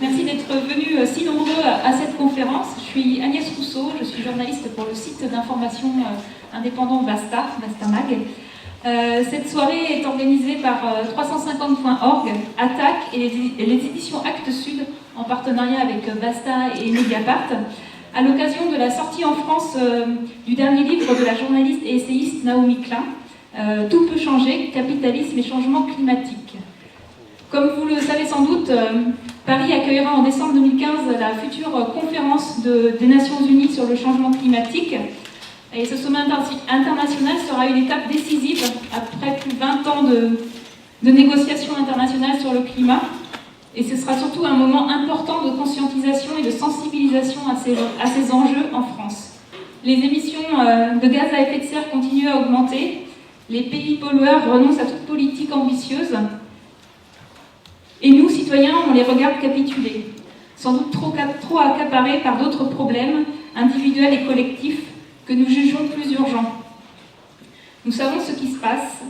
Merci d'être venus si nombreux à cette conférence. Je suis Agnès Rousseau, je suis journaliste pour le site d'information indépendant Basta Mag. Cette soirée est organisée par 350.org, Attac et les éditions Actes Sud en partenariat avec Basta et Mediapart, à l'occasion de la sortie en France du dernier livre de la journaliste et essayiste Naomi Klein, Tout peut changer, capitalisme et changement climatique. Comme vous le savez sans doute, Paris accueillera en décembre 2015 la future conférence des Nations Unies sur le changement climatique. Et ce sommet international sera une étape décisive après plus de 20 ans de négociations internationales sur le climat. Et ce sera surtout un moment important de conscientisation et de sensibilisation à ces enjeux en France. Les émissions de gaz à effet de serre continuent à augmenter. Les pays pollueurs renoncent à toute politique ambitieuse. Et nous, citoyens, on les regarde capituler, sans doute trop accaparés par d'autres problèmes individuels et collectifs que nous jugeons plus urgents. Nous savons ce qui se passe,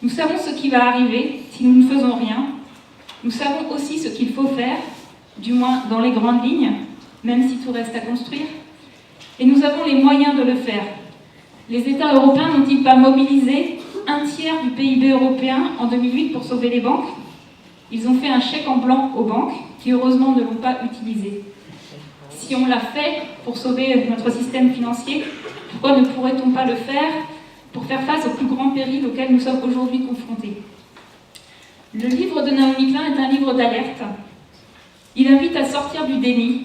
nous savons ce qui va arriver si nous ne faisons rien, nous savons aussi ce qu'il faut faire, du moins dans les grandes lignes, même si tout reste à construire, et nous avons les moyens de le faire. Les États européens n'ont-ils pas mobilisé un tiers du PIB européen en 2008 pour sauver les banques ? Ils ont fait un chèque en blanc aux banques, qui heureusement ne l'ont pas utilisé. Si on l'a fait pour sauver notre système financier, pourquoi ne pourrait-on pas le faire pour faire face aux plus grands périls auxquels nous sommes aujourd'hui confrontés ? Le livre de Naomi Klein est un livre d'alerte. Il invite à sortir du déni,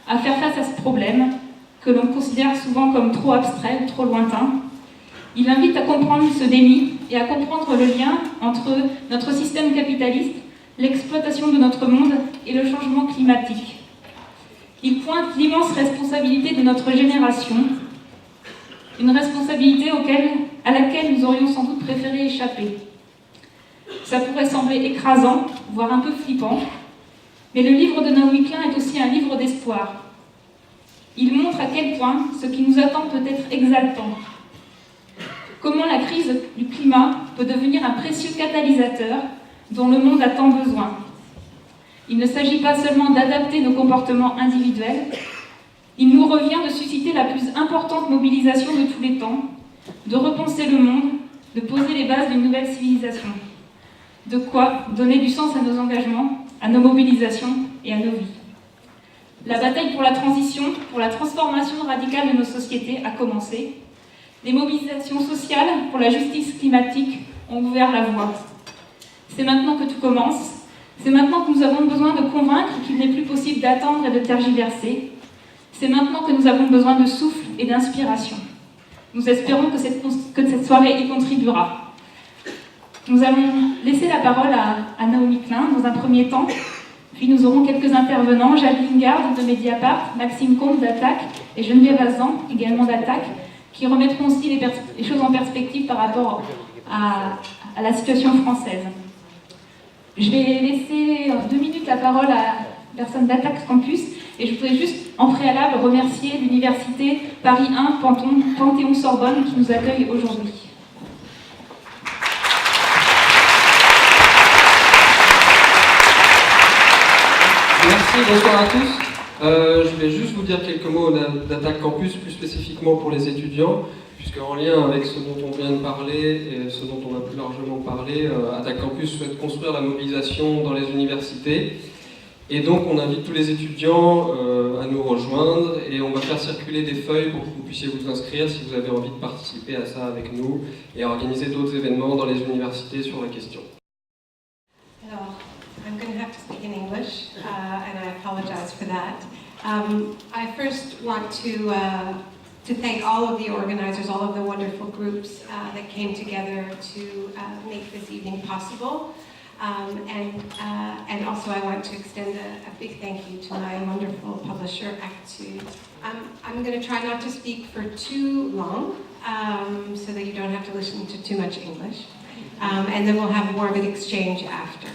à faire face à ce problème que l'on considère souvent comme trop abstrait ou trop lointain. Il invite à comprendre ce déni et à comprendre le lien entre notre système capitaliste, l'exploitation de notre monde et le changement climatique. Il pointe l'immense responsabilité de notre génération, une responsabilité à laquelle nous aurions sans doute préféré échapper. Ça pourrait sembler écrasant, voire un peu flippant, mais le livre de Naomi Klein est aussi un livre d'espoir. Il montre à quel point ce qui nous attend peut être exaltant. Comment la crise du climat peut devenir un précieux catalyseur dont le monde a tant besoin. Il ne s'agit pas seulement d'adapter nos comportements individuels, il nous revient de susciter la plus importante mobilisation de tous les temps, de repenser le monde, de poser les bases d'une nouvelle civilisation. De quoi donner du sens à nos engagements, à nos mobilisations et à nos vies. La bataille pour la transition, pour la transformation radicale de nos sociétés a commencé. Les mobilisations sociales pour la justice climatique ont ouvert la voie. C'est maintenant que tout commence. C'est maintenant que nous avons besoin de convaincre qu'il n'est plus possible d'attendre et de tergiverser. C'est maintenant que nous avons besoin de souffle et d'inspiration. Nous espérons que cette soirée y contribuera. Nous allons laisser la parole à Naomi Klein dans un premier temps, puis nous aurons quelques intervenants, Jacques Lingard de Mediapart, Maxime Comte d'Attac et Geneviève Azan, également d'Attac, qui remettront aussi les choses en perspective par rapport à la situation française. Je vais laisser 2 minutes la parole à la personne d'Attac Campus et je voudrais juste en préalable remercier l'université Paris 1 Panthéon-Sorbonne qui nous accueille aujourd'hui. Merci, bonsoir à tous. Je vais juste vous dire quelques mots d'Attac Campus, plus spécifiquement pour les étudiants, puisque en lien avec ce dont on vient de parler et ce dont on a plus largement parlé, Attac Campus souhaite construire la mobilisation dans les universités. Et donc on invite tous les étudiants à nous rejoindre et on va faire circuler des feuilles pour que vous puissiez vous inscrire si vous avez envie de participer à ça avec nous et à organiser d'autres événements dans les universités sur la question. Alors, I'm going to have to speak in English, and I apologize for that. I first want to thank all of the organizers, all of the wonderful groups that came together to make this evening possible. And also I want to extend a big thank you to my wonderful publisher, Actes. I'm going to try not to speak for too long, so that you don't have to listen to too much English. And then we'll have more of an exchange after.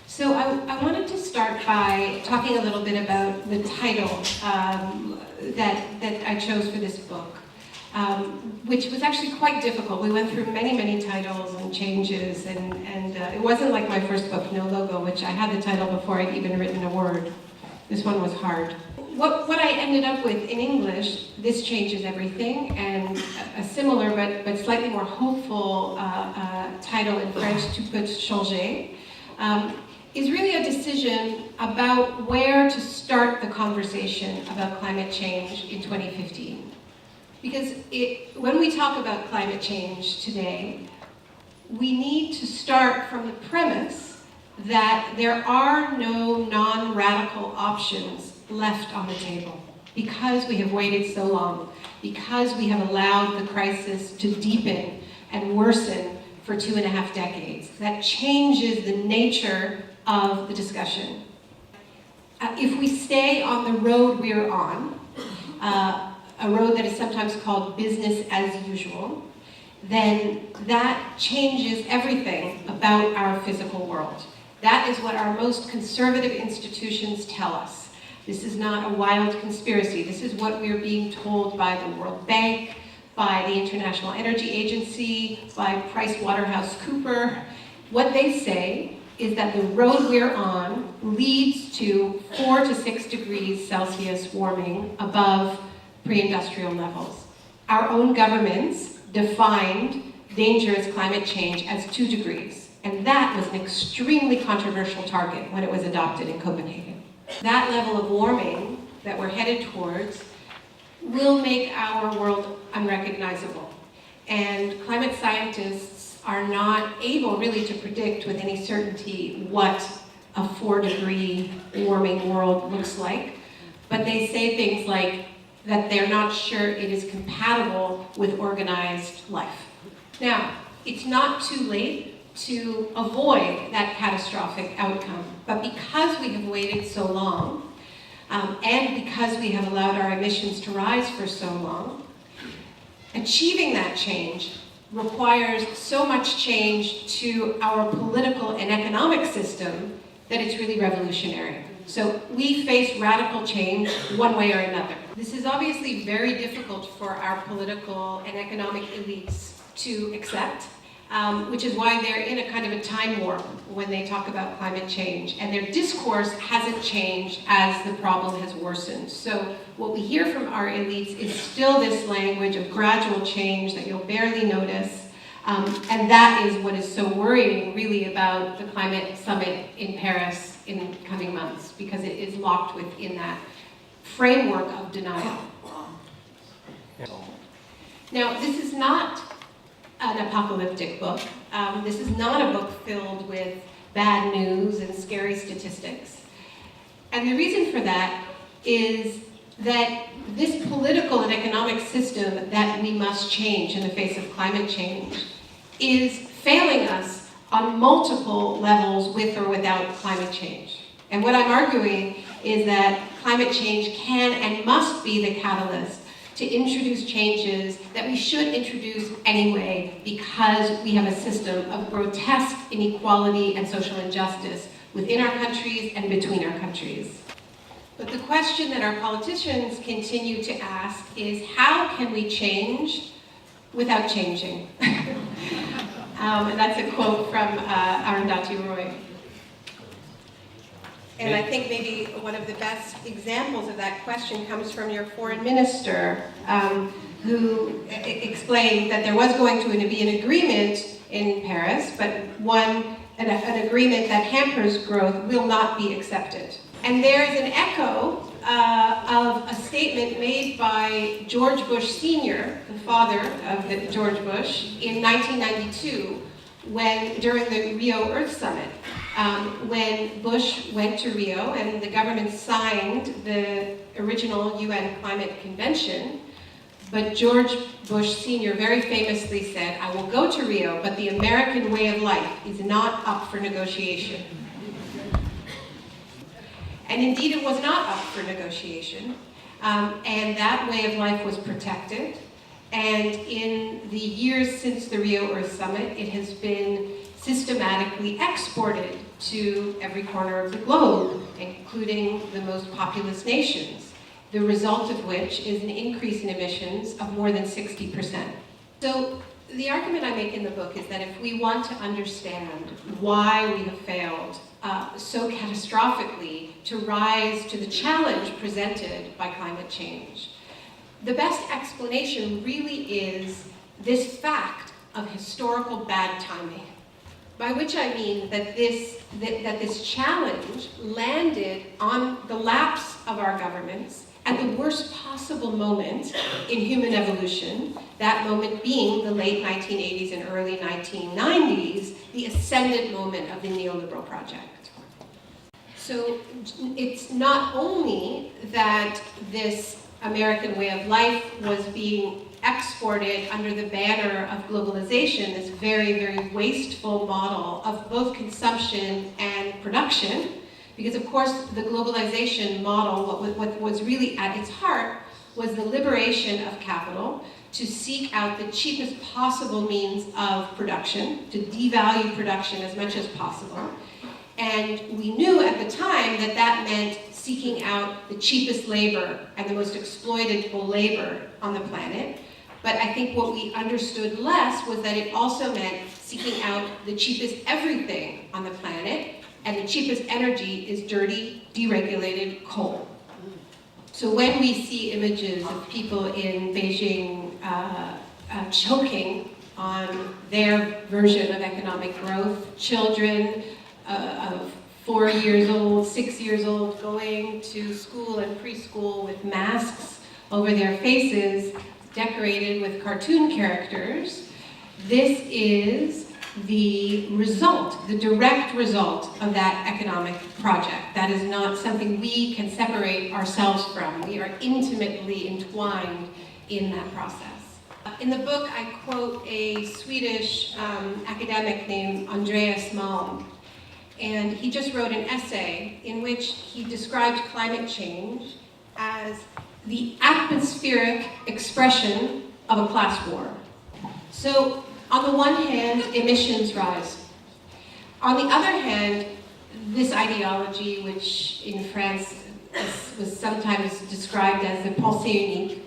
So I wanted to start by talking a little bit about the title that I chose for this book. which was actually quite difficult. We went through many, many titles and changes, and it wasn't like my first book, No Logo, which I had the title before I'd even written a word. This one was hard. What I ended up with in English, This Changes Everything, and a similar but slightly more hopeful title in French, Tout peut changer, is really a decision about where to start the conversation about climate change in 2015. Because when we talk about climate change today, we need to start from the premise that there are no non-radical options left on the table, because we have waited so long, because we have allowed the crisis to deepen and worsen for 2.5 decades. That changes the nature of the discussion. If we stay on the road we're on, a road that is sometimes called business as usual, then that changes everything about our physical world. That is what our most conservative institutions tell us. This is not a wild conspiracy. This is what we're being told by the World Bank, by the International Energy Agency, by PricewaterhouseCoopers. What they say is that the road we're on leads to 4 to 6 degrees Celsius warming above pre-industrial levels. Our own governments defined dangerous climate change as 2 degrees, and that was an extremely controversial target when it was adopted in Copenhagen. That level of warming that we're headed towards will make our world unrecognizable. And climate scientists are not able really to predict with any certainty what a 4-degree warming world looks like. But they say things like that they're not sure it is compatible with organized life. Now, it's not too late to avoid that catastrophic outcome. But because we have waited so long, and because we have allowed our emissions to rise for so long, achieving that change requires so much change to our political and economic system that it's really revolutionary. So we face radical change one way or another. This is obviously very difficult for our political and economic elites to accept. Which is why they're in a kind of a time warp when they talk about climate change. And their discourse hasn't changed as the problem has worsened. So what we hear from our elites is still this language of gradual change that you'll barely notice. And that is what is so worrying, really, about the climate summit in Paris in coming months, because it is locked within that framework of denial. Now, this is not an apocalyptic book. This is not a book filled with bad news and scary statistics. And the reason for that is that this political and economic system that we must change in the face of climate change is failing us on multiple levels with or without climate change. And what I'm arguing is that climate change can and must be the catalyst to introduce changes that we should introduce anyway, because we have a system of grotesque inequality and social injustice within our countries and between our countries. But the question that our politicians continue to ask is, how can we change without changing? And that's a quote from Arundhati Roy. And I think maybe one of the best examples of that question comes from your foreign minister, who explained that there was going to be an agreement in Paris, but an agreement that hampers growth will not be accepted. And there is an echo of a statement made by George Bush Sr., the father of George Bush, in 1992, during the Rio Earth Summit. When Bush went to Rio and the government signed the original UN Climate Convention, but George Bush Sr. very famously said, "I will go to Rio, but the American way of life is not up for negotiation." And indeed it was not up for negotiation, and that way of life was protected. And in the years since the Rio Earth Summit, it has been systematically exported to every corner of the globe, including the most populous nations. the result of which is an increase in emissions of more than 60%. So the argument I make in the book is that if we want to understand why we have failed so catastrophically to rise to the challenge presented by climate change, the best explanation really is this fact of historical bad timing. By which I mean that this challenge landed on the laps of our governments at the worst possible moment in human evolution, that moment being the late 1980s and early 1990s, the ascendant moment of the neoliberal project. So it's not only that this American way of life was being exported under the banner of globalization, this very, very wasteful model of both consumption and production, because of course the globalization model, what was really at its heart, was the liberation of capital to seek out the cheapest possible means of production, to devalue production as much as possible. And we knew at the time that that meant seeking out the cheapest labor and the most exploitable labor on the planet. But I think what we understood less was that it also meant seeking out the cheapest everything on the planet, and the cheapest energy is dirty, deregulated coal. So when we see images of people in Beijing choking on their version of economic growth, children of 4 years old, 6 years old, going to school and preschool with masks over their faces, decorated with cartoon characters, this is the result, the direct result of that economic project. That is not something we can separate ourselves from. We are intimately entwined in that process. In the book, I quote a Swedish academic named Andreas Malm, and he just wrote an essay in which he described climate change as the atmospheric expression of a class war. So, on the one hand, emissions rise. On the other hand, this ideology, which in France was sometimes described as the pensée unique,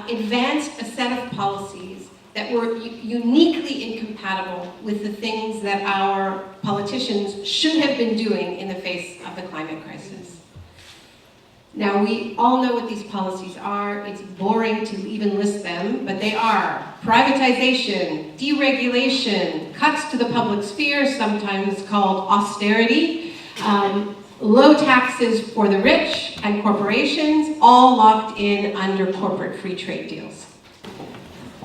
advanced a set of policies that were uniquely incompatible with the things that our politicians should have been doing in the face of the climate crisis. Now, we all know what these policies are. It's boring to even list them, but they are privatization, deregulation, cuts to the public sphere, sometimes called austerity, low taxes for the rich and corporations, all locked in under corporate free trade deals.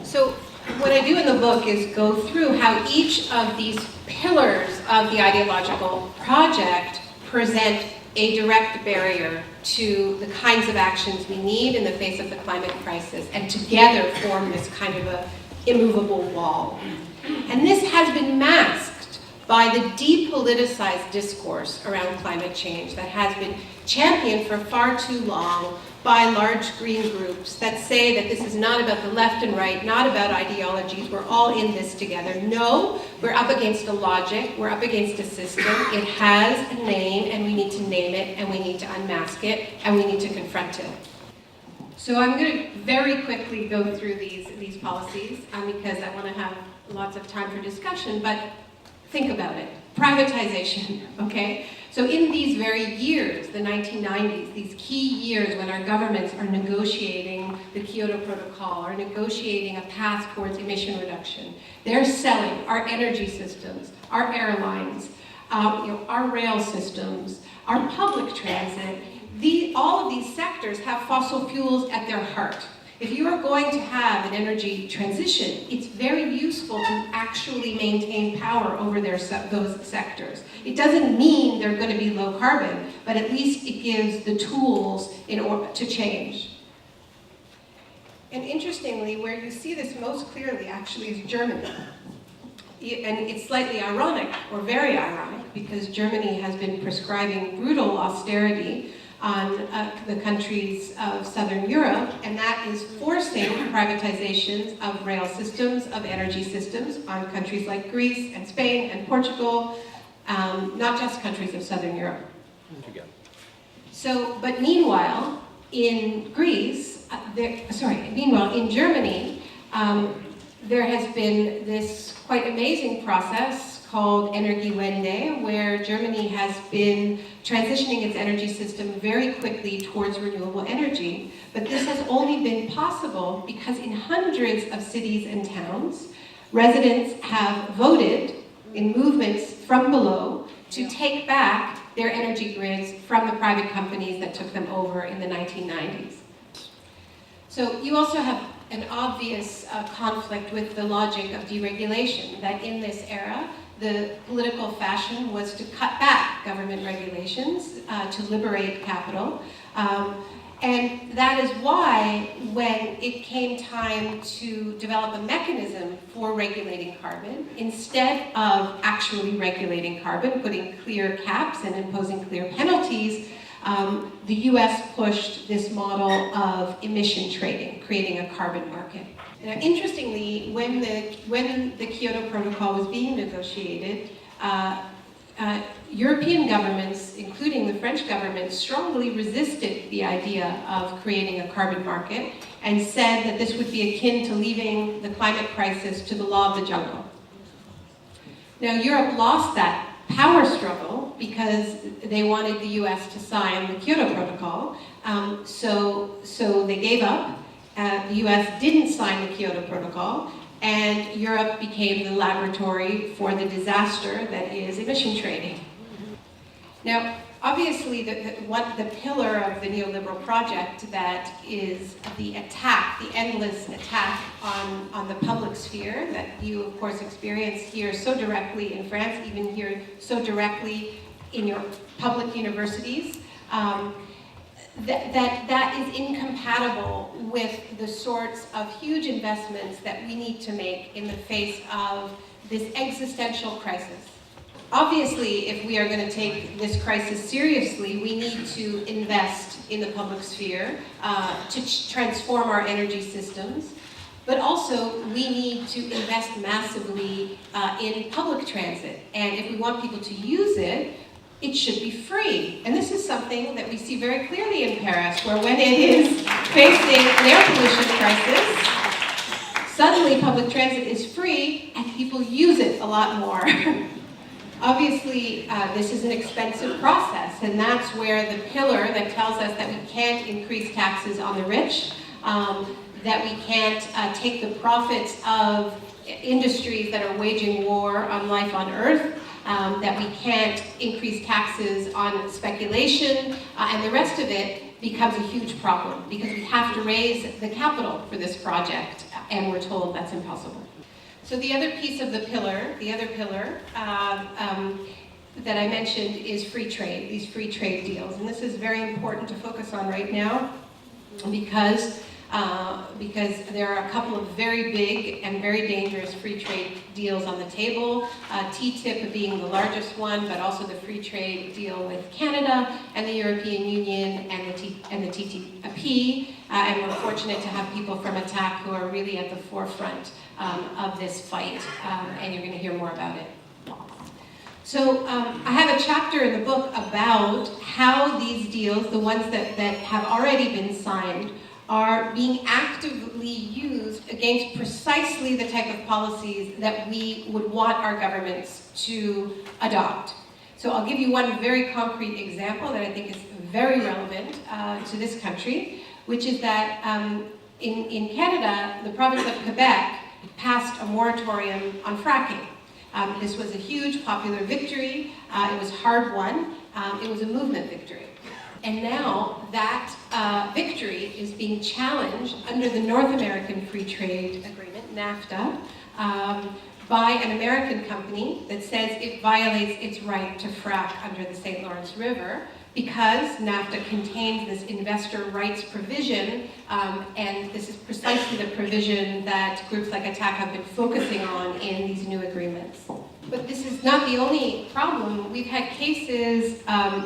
So what I do in the book is go through how each of these pillars of the ideological project present a direct barrier to the kinds of actions we need in the face of the climate crisis, and together form this kind of a immovable wall. And this has been masked by the depoliticized discourse around climate change that has been championed for far too long by large green groups that say that this is not about the left and right, not about ideologies, we're all in this together. No, we're up against a logic, we're up against a system, it has a name, and we need to name it, and we need to unmask it, and we need to confront it. So I'm going to very quickly go through these policies, because I want to have lots of time for discussion, but think about it. Privatization, okay? So in these very years, the 1990s, these key years when our governments are negotiating the Kyoto Protocol, are negotiating a path towards emission reduction, they're selling our energy systems, our airlines, our rail systems, our public transit. All of these sectors have fossil fuels at their heart. If you are going to have an energy transition, it's very useful to actually maintain power over those sectors. It doesn't mean they're going to be low carbon, but at least it gives the tools in order to change. And interestingly, where you see this most clearly actually is Germany. And it's slightly ironic, or very ironic, because Germany has been prescribing brutal austerity on the countries of Southern Europe, and that is forcing privatizations of rail systems, of energy systems on countries like Greece and Spain and Portugal, not just countries of Southern Europe. So, but meanwhile, in Greece, meanwhile, in Germany, there has been this quite amazing process called Energiewende, where Germany has been transitioning its energy system very quickly towards renewable energy. But this has only been possible because in hundreds of cities and towns, residents have voted in movements from below to take back their energy grids from the private companies that took them over in the 1990s. So you also have an obvious conflict with the logic of deregulation, that in this era, the political fashion was to cut back government regulations to liberate capital. And that is why, when it came time to develop a mechanism for regulating carbon, instead of actually regulating carbon, putting clear caps and imposing clear penalties, the US pushed this model of emission trading, creating a carbon market. Now, interestingly, when the Kyoto Protocol was being negotiated, European governments, including the French government, strongly resisted the idea of creating a carbon market and said that this would be akin to leaving the climate crisis to the law of the jungle. Now, Europe lost that power struggle because they wanted the US to sign the Kyoto Protocol, so they gave up. The US didn't sign the Kyoto Protocol, and Europe became the laboratory for the disaster that is emission trading. Now, obviously, the pillar of the neoliberal project that is the attack, the endless attack on the public sphere that you, of course, experience here so directly in France, even here so directly in your public universities, that is incompatible with the sorts of huge investments that we need to make in the face of this existential crisis. Obviously, if we are going to take this crisis seriously, we need to invest in the public sphere to transform our energy systems. But also, we need to invest massively in public transit. And if we want people to use it, it should be free. And this is something that we see very clearly in Paris, where when it is facing an air pollution crisis, suddenly public transit is free and people use it a lot more. Obviously, this is an expensive process, and that's where the pillar that tells us that we can't increase taxes on the rich, that we can't take the profits of industries that are waging war on life on Earth, that we can't increase taxes on speculation, and the rest of it becomes a huge problem because we have to raise the capital for this project, and we're told that's impossible. So the other piece of the pillar, that I mentioned is free trade, these free trade deals. And this is very important to focus on right now because there are a couple of very big and very dangerous free trade deals on the table. TTIP being the largest one, but also the free trade deal with Canada and the European Union and the TTIP. And we're fortunate to have people from ATTAC who are really at the forefront of this fight, and you're going to hear more about it. So I have a chapter in the book about how these deals, the ones that have already been signed, are being actively used against precisely the type of policies that we would want our governments to adopt. So I'll give you one very concrete example that I think is very relevant to this country, which is that in Canada, the province of Quebec passed a moratorium on fracking. This was a huge popular victory. It was hard won. It was a movement victory. And now that victory is being challenged under the North American Free Trade Agreement, NAFTA, by an American company that says it violates its right to frack under the St. Lawrence River because NAFTA contains this investor rights provision, and this is precisely the provision that groups like ATTAC have been focusing on in these new agreements. But this is not the only problem. We've had cases at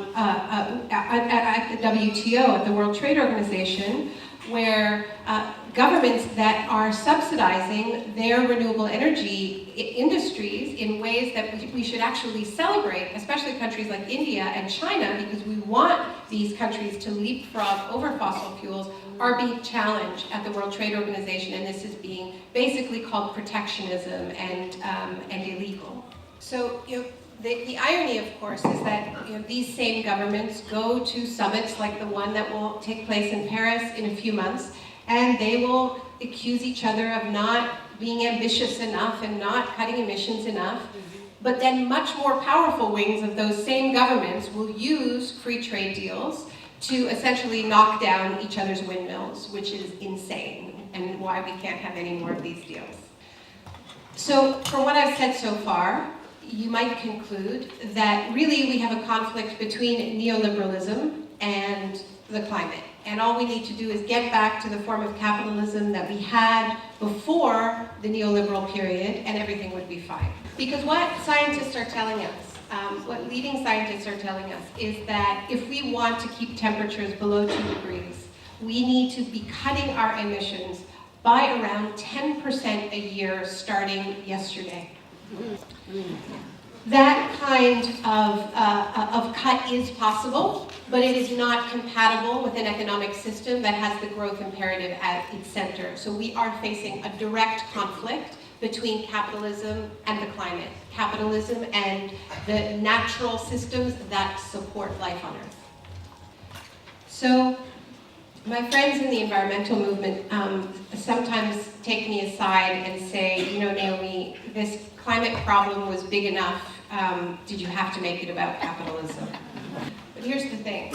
the WTO, at the World Trade Organization, where governments that are subsidizing their renewable energy industries in ways that we should actually celebrate, especially countries like India and China, because we want these countries to leapfrog over fossil fuels, are being challenged at the World Trade Organization, and this is being basically called protectionism and illegal. So, the irony, of course, is that these same governments go to summits like the one that will take place in Paris in a few months, and they will accuse each other of not being ambitious enough and not cutting emissions enough. But then much more powerful wings of those same governments will use free trade deals to essentially knock down each other's windmills, which is insane, and why we can't have any more of these deals. So, from what I've said so far, you might conclude that really we have a conflict between neoliberalism and the climate. And all we need to do is get back to the form of capitalism that we had before the neoliberal period, and everything would be fine. Because what scientists are telling us, what leading scientists are telling us, is that if we want to keep temperatures below 2 degrees, we need to be cutting our emissions by around 10% a year starting yesterday. That kind of cut is possible, but it is not compatible with an economic system that has the growth imperative at its center. So we are facing a direct conflict between capitalism and the climate, capitalism and the natural systems that support life on Earth. So my friends in the environmental movement sometimes take me aside and say, Naomi, this climate problem was big enough. Did you have to make it about capitalism? But here's the thing.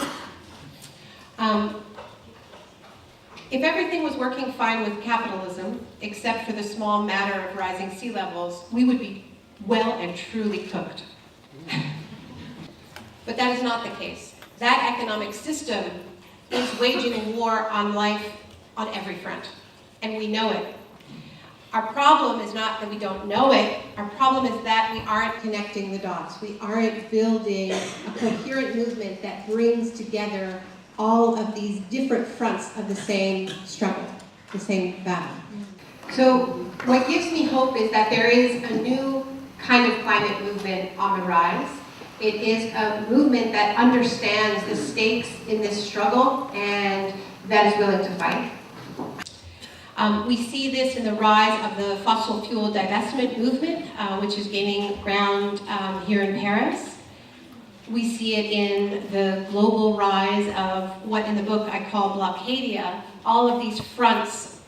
If everything was working fine with capitalism, except for the small matter of rising sea levels, we would be well and truly cooked. But that is not the case. That economic system is waging a war on life on every front, and we know it. Our problem is not that we don't know it, our problem is that we aren't connecting the dots. We aren't building a coherent movement that brings together all of these different fronts of the same struggle, the same battle. So what gives me hope is that there is a new kind of climate movement on the rise. It is a movement that understands the stakes in this struggle and that is willing to fight. We see this in the rise of the fossil fuel divestment movement, which is gaining ground here in Paris. We see it in the global rise of what in the book I call blockadia, all of these fronts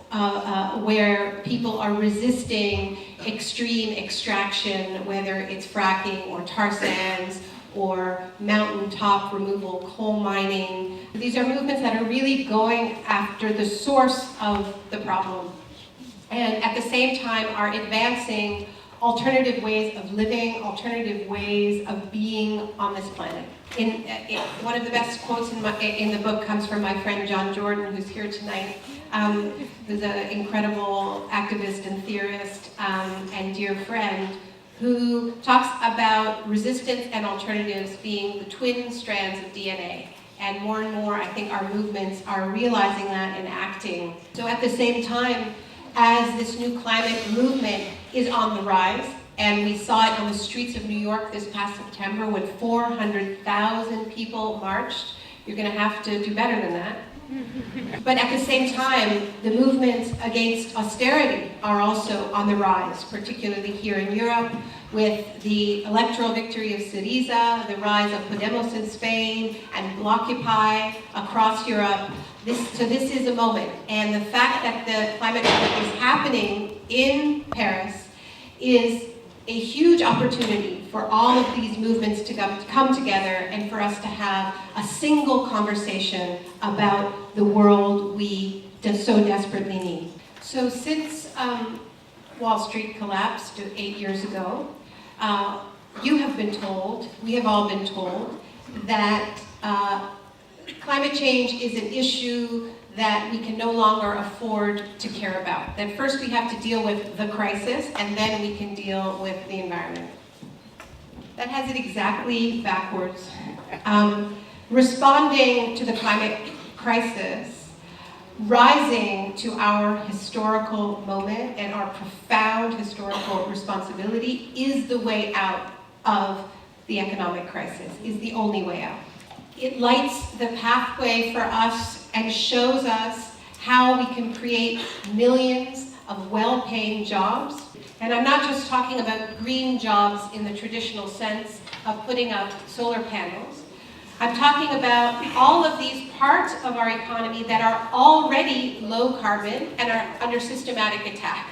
where people are resisting extreme extraction, whether it's fracking or tar sands or mountaintop removal, coal mining. These are movements that are really going after the source of the problem, and at the same time are advancing alternative ways of living, alternative ways of being on this planet. One of the best quotes in the book comes from my friend John Jordan, who's here tonight, who's an incredible activist and theorist and dear friend, who talks about resistance and alternatives being the twin strands of DNA. And more, I think our movements are realizing that and acting. So at the same time, as this new climate movement is on the rise, and we saw it on the streets of New York this past September when 400,000 people marched, you're going to have to do better than that. But at the same time, the movements against austerity are also on the rise, particularly here in Europe, with the electoral victory of Syriza, the rise of Podemos in Spain, and Blockupy across Europe. So this is a moment, and the fact that the climate movement is happening in Paris is a huge opportunity for all of these movements to come together and for us to have a single conversation about the world we so desperately need. So since Wall Street collapsed 8 years ago, you have been told, we have all been told, that climate change is an issue that we can no longer afford to care about. That first we have to deal with the crisis, and then we can deal with the environment. That has it exactly backwards. Responding to the climate crisis rising to our historical moment and our profound historical responsibility is the way out of the economic crisis, is the only way out. It lights the pathway for us and shows us how we can create millions of well-paying jobs. And I'm not just talking about green jobs in the traditional sense of putting up solar panels. I'm talking about all of these parts of our economy that are already low carbon and are under systematic attack.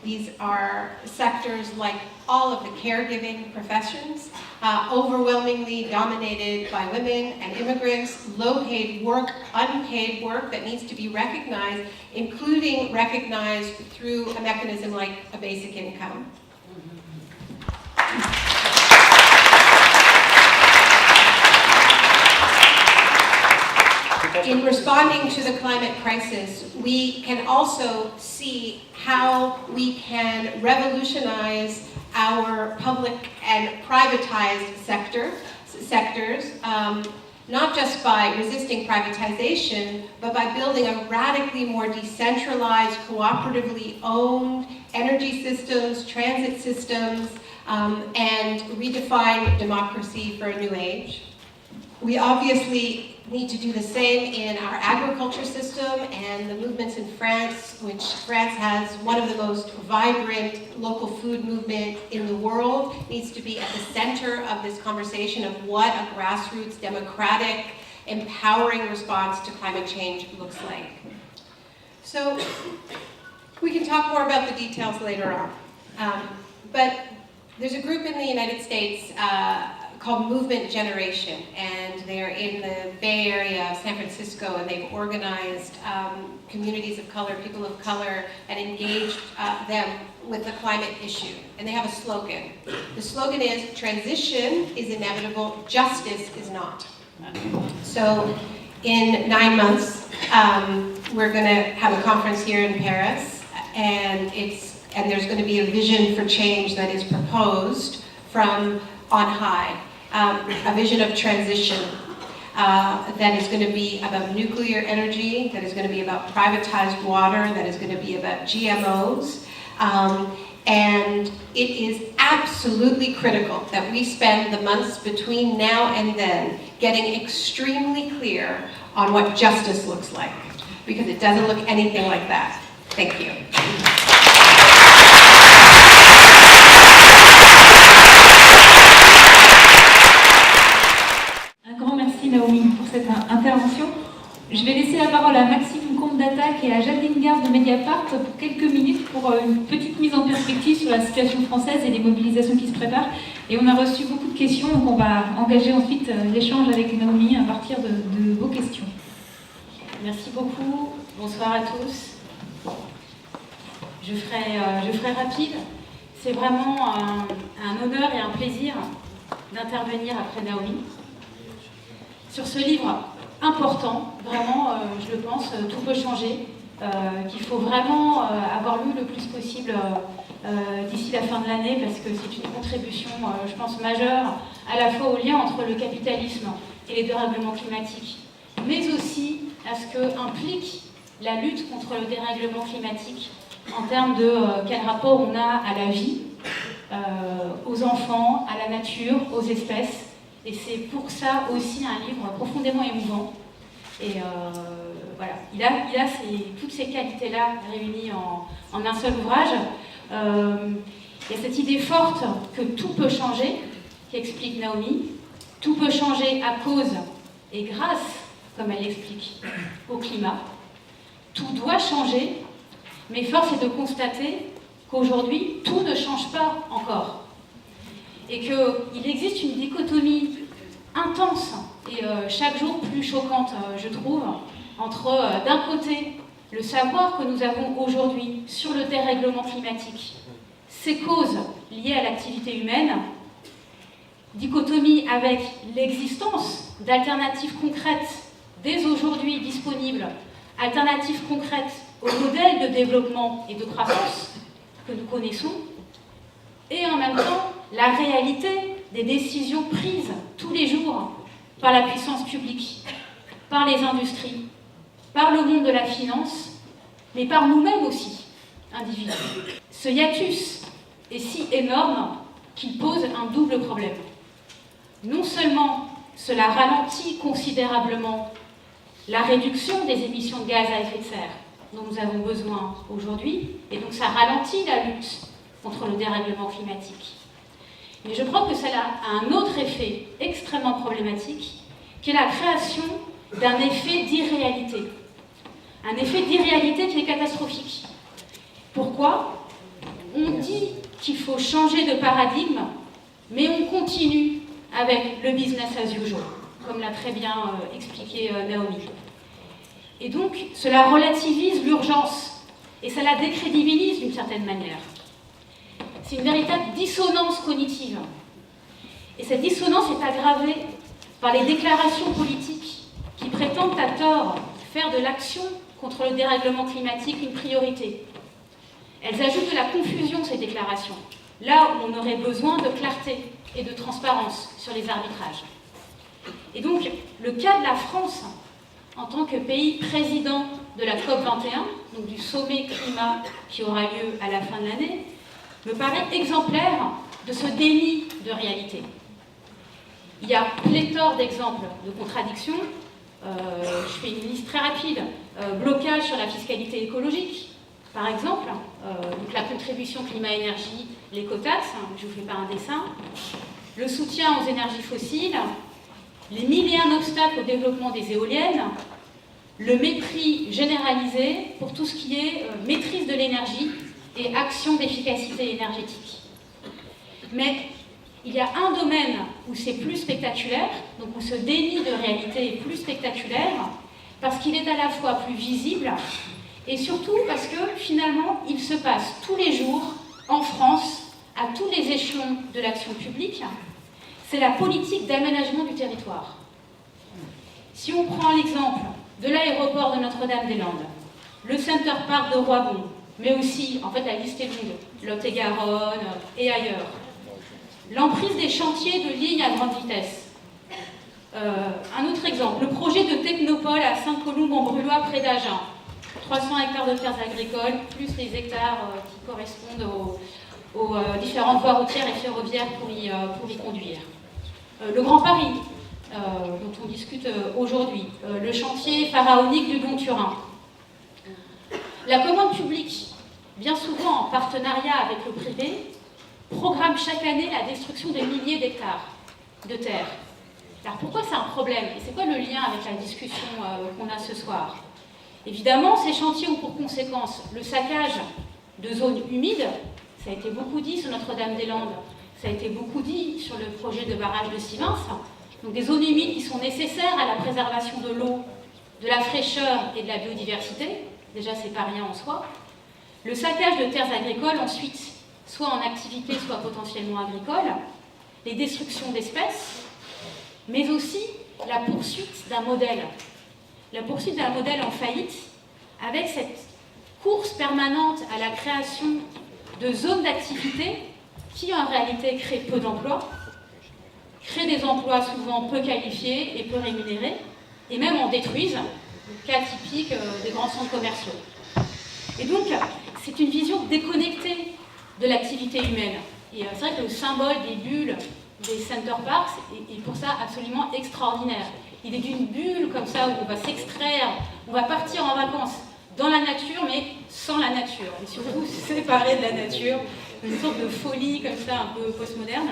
These are sectors like all of the caregiving professions, overwhelmingly dominated by women and immigrants, low-paid work, unpaid work that needs to be recognized, including recognized through a mechanism like a basic income. In responding to the climate crisis, we can also see how we can revolutionize our public and privatized sectors, not just by resisting privatization, but by building a radically more decentralized, cooperatively owned energy systems, transit systems, and redefine democracy for a new age. We obviously need to do the same in our agriculture system, and the movements in France, which France has one of the most vibrant local food movement in the world, needs to be at the center of this conversation of what a grassroots, democratic, empowering response to climate change looks like. So we can talk more about the details later on. But there's a group in the United States called Movement Generation, and they're in the Bay Area of San Francisco, and they've organized communities of color, people of color, and engaged them with the climate issue. And they have a slogan. The slogan is, transition is inevitable, justice is not. So in 9 months, we're gonna have a conference here in Paris, and there's gonna be a vision for change that is proposed from on high. A vision of transition that is going to be about nuclear energy, that is going to be about privatized water, that is going to be about GMOs. And it is absolutely critical that we spend the months between now and then getting extremely clear on what justice looks like, because it doesn't look anything like that. Thank you. Naomi, pour cette intervention. Je vais laisser la parole à Maxime Comte d'Attaque et à Jacqueline Garde de Mediapart pour quelques minutes pour une petite mise en perspective sur la situation française et les mobilisations qui se préparent. Et on a reçu beaucoup de questions, donc on va engager ensuite l'échange avec Naomi à partir de vos questions. Merci beaucoup, bonsoir à tous. Je ferai rapide. C'est vraiment un honneur et un plaisir d'intervenir après Naomi. Sur ce livre important, vraiment, je le pense, tout peut changer, qu'il faut vraiment avoir lu le plus possible d'ici la fin de l'année, parce que c'est une contribution, je pense, majeure, à la fois au lien entre le capitalisme et les dérèglements climatiques, mais aussi à ce que implique la lutte contre le dérèglement climatique en termes de quel rapport on a à la vie, aux enfants, à la nature, aux espèces. Et c'est pour ça aussi un livre profondément émouvant. Et voilà, il a toutes ces qualités-là réunies en un seul ouvrage. Il y a cette idée forte que tout peut changer, qu'explique Naomi. Tout peut changer à cause et grâce, comme elle l'explique, au climat. Tout doit changer, mais force est de constater qu'aujourd'hui, tout ne change pas encore. Et qu'il existe une dichotomie intense et chaque jour plus choquante, je trouve, entre d'un côté le savoir que nous avons aujourd'hui sur le dérèglement climatique, ses causes liées à l'activité humaine, dichotomie avec l'existence d'alternatives concrètes dès aujourd'hui disponibles, alternatives concrètes au modèle de développement et de croissance que nous connaissons, et en même temps la réalité des décisions prises tous les jours par la puissance publique, par les industries, par le monde de la finance, mais par nous-mêmes aussi, individus. Ce hiatus est si énorme qu'il pose un double problème. Non seulement cela ralentit considérablement la réduction des émissions de gaz à effet de serre dont nous avons besoin aujourd'hui, et donc ça ralentit la lutte contre le dérèglement climatique. Mais je crois que cela a un autre effet extrêmement problématique, qui est la création d'un effet d'irréalité. Un effet d'irréalité qui est catastrophique. Pourquoi ? On dit qu'il faut changer de paradigme, mais on continue avec le business as usual, comme l'a très bien expliqué Naomi. Et donc, cela relativise l'urgence, et ça la décrédibilise d'une certaine manière. C'est une véritable dissonance cognitive. Et cette dissonance est aggravée par les déclarations politiques qui prétendent à tort faire de l'action contre le dérèglement climatique une priorité. Elles ajoutent de la confusion, ces déclarations, là où on aurait besoin de clarté et de transparence sur les arbitrages. Et donc, le cas de la France, en tant que pays président de la COP21, donc du sommet climat qui aura lieu à la fin de l'année, me paraît exemplaire de ce déni de réalité. Il y a pléthore d'exemples de contradictions. Je fais une liste très rapide. Blocage sur la fiscalité écologique, par exemple. Donc la contribution climat-énergie, l'écotaxe, je ne vous fais pas un dessin. Le soutien aux énergies fossiles, les mille et un obstacles au développement des éoliennes, le mépris généralisé pour tout ce qui est maîtrise de l'énergie et action d'efficacité énergétique. Mais il y a un domaine où c'est plus spectaculaire, donc où ce déni de réalité est plus spectaculaire, parce qu'il est à la fois plus visible, et surtout parce que finalement, il se passe tous les jours, en France, à tous les échelons de l'action publique, c'est la politique d'aménagement du territoire. Si on prend l'exemple de l'aéroport de Notre-Dame-des-Landes, le Center Park de Roibon, mais aussi, en fait la liste est longue, Lot-et-Garonne et ailleurs, l'emprise des chantiers de lignes à grande vitesse. Un autre exemple, le projet de Technopole à Sainte-Colombe-en-Brullois près d'Agen. 300 hectares de terres agricoles, plus les hectares qui correspondent aux différentes voies routières et ferroviaires pour y conduire. Le Grand Paris, dont on discute aujourd'hui, le chantier pharaonique du Lyon-Turin. La commande publique, bien souvent en partenariat avec le privé, programme chaque année la destruction de milliers d'hectares de terre. Alors pourquoi c'est un problème? Et c'est quoi le lien avec la discussion qu'on a ce soir? Évidemment, ces chantiers ont pour conséquence le saccage de zones humides. Ça a été beaucoup dit sur Notre-Dame-des-Landes, ça a été beaucoup dit sur le projet de barrage de Sivins. Donc des zones humides qui sont nécessaires à la préservation de l'eau, de la fraîcheur et de la biodiversité. Déjà, c'est pas rien en soi. Le saccage de terres agricoles, ensuite, soit en activité, soit potentiellement agricole. Les destructions d'espèces, mais aussi la poursuite d'un modèle. La poursuite d'un modèle en faillite, avec cette course permanente à la création de zones d'activité qui, en réalité, créent peu d'emplois, créent des emplois souvent peu qualifiés et peu rémunérés, et même en détruisent, cas typique des grands centres commerciaux. Et donc, c'est une vision déconnectée de l'activité humaine. Et c'est vrai que le symbole des bulles des Center Parks est pour ça absolument extraordinaire. Il est d'une bulle comme ça où on va s'extraire, on va partir en vacances dans la nature, mais sans la nature. Et surtout séparé de la nature, une sorte de folie comme ça, un peu postmoderne.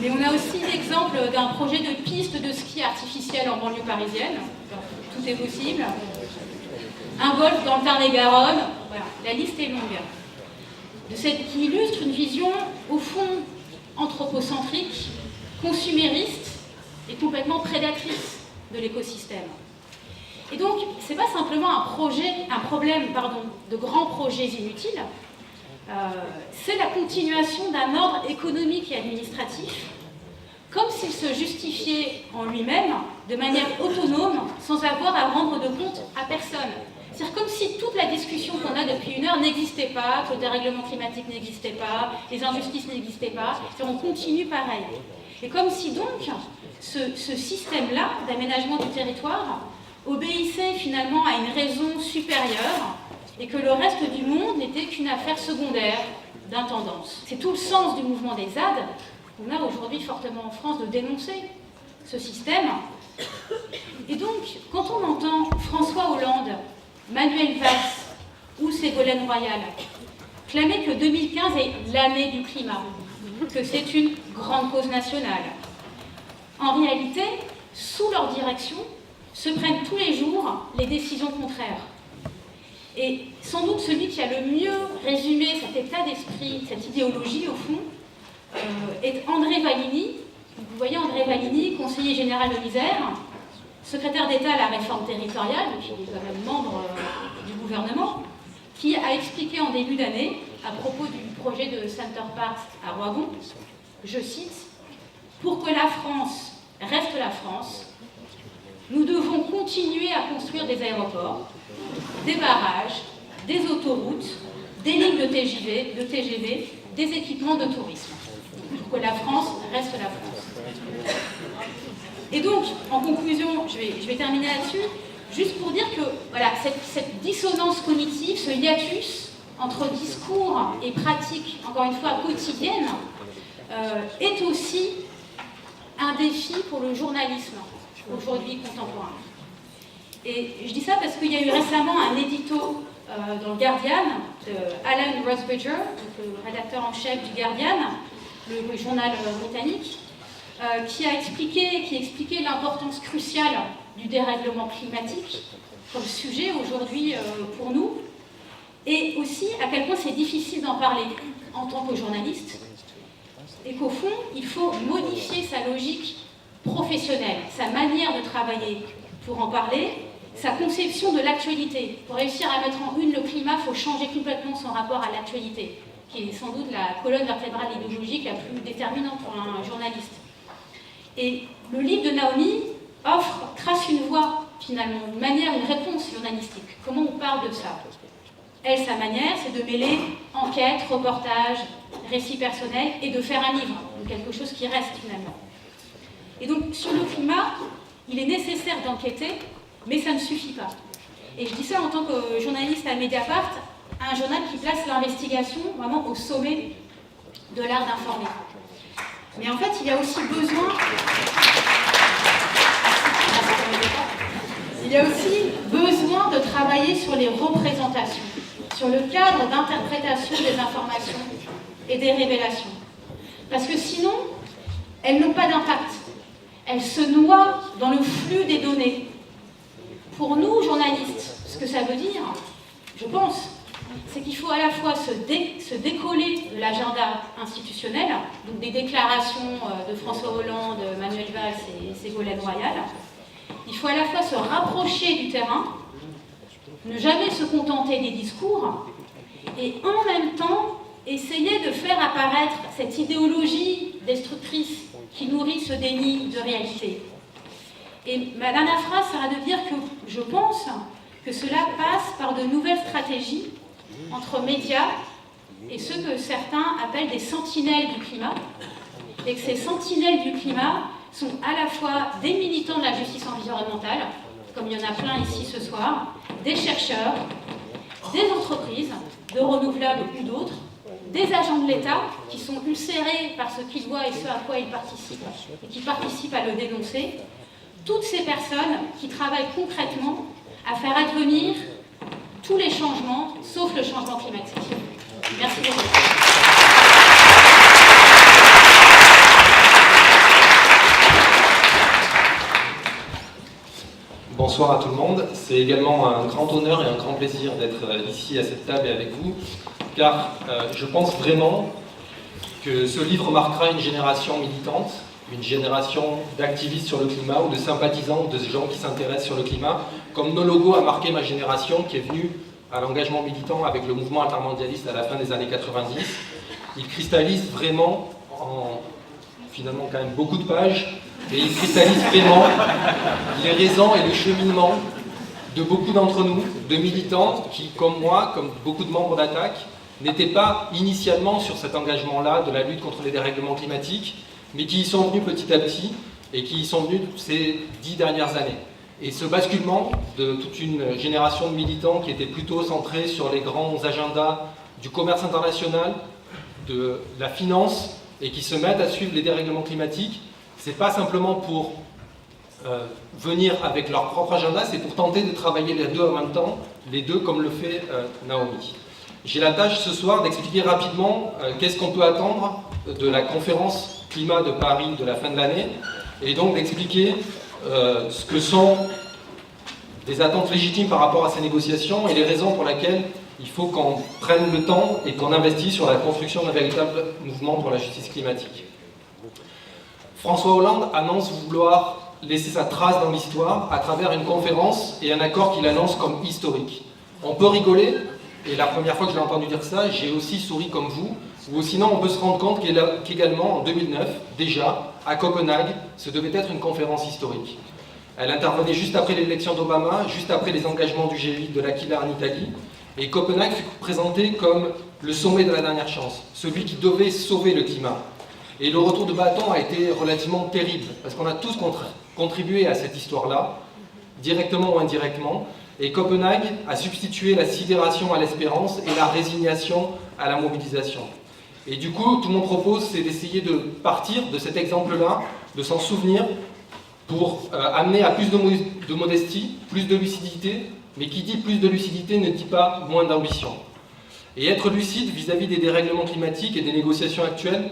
Mais on a aussi l'exemple d'un projet de piste de ski artificielle en banlieue parisienne. Alors, tout est possible. Un golf dans le Tarn-et-Garonne. Voilà, la liste est longue. Qui illustre une vision, au fond, anthropocentrique, consumériste et complètement prédatrice de l'écosystème. Et donc, ce n'est pas simplement un problème de grands projets inutiles, c'est la continuation d'un ordre économique et administratif, comme s'il se justifiait en lui-même de manière autonome, sans avoir à rendre de compte à personne. C'est-à-dire comme si toute la discussion qu'on a depuis une heure n'existait pas, que le dérèglement climatique n'existait pas, les injustices n'existaient pas, et on continue pareil. Et comme si donc ce système-là d'aménagement du territoire obéissait finalement à une raison supérieure et que le reste du monde n'était qu'une affaire secondaire d'intendance. C'est tout le sens du mouvement des ZAD qu'on a aujourd'hui fortement en France de dénoncer ce système. Et donc, quand on entend François Hollande, Manuel Valls ou Ségolène Royal clamer que 2015 est l'année du climat, que c'est une grande cause nationale, en réalité, sous leur direction, se prennent tous les jours les décisions contraires. Et sans doute celui qui a le mieux résumé cet état d'esprit, cette idéologie au fond, est André Valigny. Vous voyez André Valigny, conseiller général de l'Isère, secrétaire d'État à la réforme territoriale, qui est quand même membre du gouvernement, qui a expliqué en début d'année, à propos du projet de Center Parcs à Roivon, je cite, « Pour que la France reste la France, nous devons continuer à construire des aéroports, des barrages, des autoroutes, des lignes de TGV, des équipements de tourisme. Pour que la France reste la France. » Et donc, en conclusion, je vais terminer là-dessus, juste pour dire que voilà, cette dissonance cognitive, ce hiatus entre discours et pratique, encore une fois quotidienne, est aussi un défi pour le journalisme aujourd'hui contemporain. Et je dis ça parce qu'il y a eu récemment un édito dans le Guardian de Alan Rusbridger, le rédacteur en chef du Guardian, le journal britannique, qui expliquait l'importance cruciale du dérèglement climatique comme sujet aujourd'hui pour nous, et aussi à quel point c'est difficile d'en parler en tant que journaliste, et qu'au fond, il faut modifier sa logique professionnelle, sa manière de travailler pour en parler, sa conception de l'actualité. Pour réussir à mettre en une le climat, il faut changer complètement son rapport à l'actualité, qui est sans doute la colonne vertébrale idéologique la plus déterminante pour un journaliste. Et le livre de Naomi trace une voie, finalement, une manière, une réponse journalistique. Comment on parle de ça? Elle, sa manière, c'est de mêler enquête, reportage, récit personnel et de faire un livre, donc quelque chose qui reste finalement. Et donc, sur le climat, il est nécessaire d'enquêter, mais ça ne suffit pas. Et je dis ça en tant que journaliste à Mediapart, un journal qui place l'investigation vraiment au sommet de l'art d'informer. Mais en fait, il y a aussi besoin de travailler sur les représentations, sur le cadre d'interprétation des informations et des révélations. Parce que sinon, elles n'ont pas d'impact. Elles se noient dans le flux des données. Pour nous, journalistes, ce que ça veut dire, je pense, c'est qu'il faut à la fois se décoller de l'agenda institutionnel, donc des déclarations de François Hollande, Manuel Valls et Ségolène Royal. Il faut à la fois se rapprocher du terrain, ne jamais se contenter des discours, et en même temps essayer de faire apparaître cette idéologie destructrice qui nourrit ce déni de réalité. Et ma dernière phrase sera de dire que je pense que cela passe par de nouvelles stratégies entre médias et ce que certains appellent des sentinelles du climat, et que ces sentinelles du climat sont à la fois des militants de la justice environnementale, comme il y en a plein ici ce soir, des chercheurs, des entreprises, de renouvelables ou d'autres, des agents de l'État qui sont ulcérés par ce qu'ils voient et ce à quoi ils participent, et qui participent à le dénoncer, toutes ces personnes qui travaillent concrètement à faire advenir tous les changements, sauf le changement climatique. Merci beaucoup. Bonsoir à tout le monde. C'est également un grand honneur et un grand plaisir d'être ici à cette table et avec vous, car je pense vraiment que ce livre marquera une génération militante, une génération d'activistes sur le climat ou de sympathisants, de gens qui s'intéressent sur le climat, comme No Logo a marqué ma génération qui est venue à l'engagement militant avec le mouvement intermondialiste à la fin des années 90. Il cristallise vraiment en finalement quand même beaucoup de pages, et il cristallise vraiment les raisons et le cheminement de beaucoup d'entre nous, de militants qui, comme moi, comme beaucoup de membres d'Attac, n'étaient pas initialement sur cet engagement-là de la lutte contre les dérèglements climatiques, mais qui y sont venus petit à petit et qui y sont venus ces 10 dernières années. Et ce basculement de toute une génération de militants qui étaient plutôt centrés sur les grands agendas du commerce international, de la finance, et qui se mettent à suivre les dérèglements climatiques, c'est pas simplement pour venir avec leur propre agenda, c'est pour tenter de travailler les deux en même temps, les deux comme le fait Naomi. J'ai la tâche ce soir d'expliquer rapidement qu'est-ce qu'on peut attendre de la conférence climat de Paris de la fin de l'année, et donc d'expliquer ce que sont des attentes légitimes par rapport à ces négociations et les raisons pour lesquelles il faut qu'on prenne le temps et qu'on investisse sur la construction d'un véritable mouvement pour la justice climatique. François Hollande annonce vouloir laisser sa trace dans l'histoire à travers une conférence et un accord qu'il annonce comme historique. On peut rigoler, et la première fois que je l'ai entendu dire ça, j'ai aussi souri comme vous, ou sinon on peut se rendre compte qu'également en 2009, déjà, à Copenhague, ce devait être une conférence historique. Elle intervenait juste après l'élection d'Obama, juste après les engagements du G8 de l'Aquila en Italie, et Copenhague fut présenté comme le sommet de la dernière chance, celui qui devait sauver le climat. Et le retour de bâton a été relativement terrible, parce qu'on a tous contribué à cette histoire-là, directement ou indirectement, et Copenhague a substitué la sidération à l'espérance et la résignation à la mobilisation. Et du coup, tout mon propos, c'est d'essayer de partir de cet exemple-là, de s'en souvenir, pour amener à plus de modestie, plus de lucidité, mais qui dit plus de lucidité ne dit pas moins d'ambition. Et être lucide vis-à-vis des dérèglements climatiques et des négociations actuelles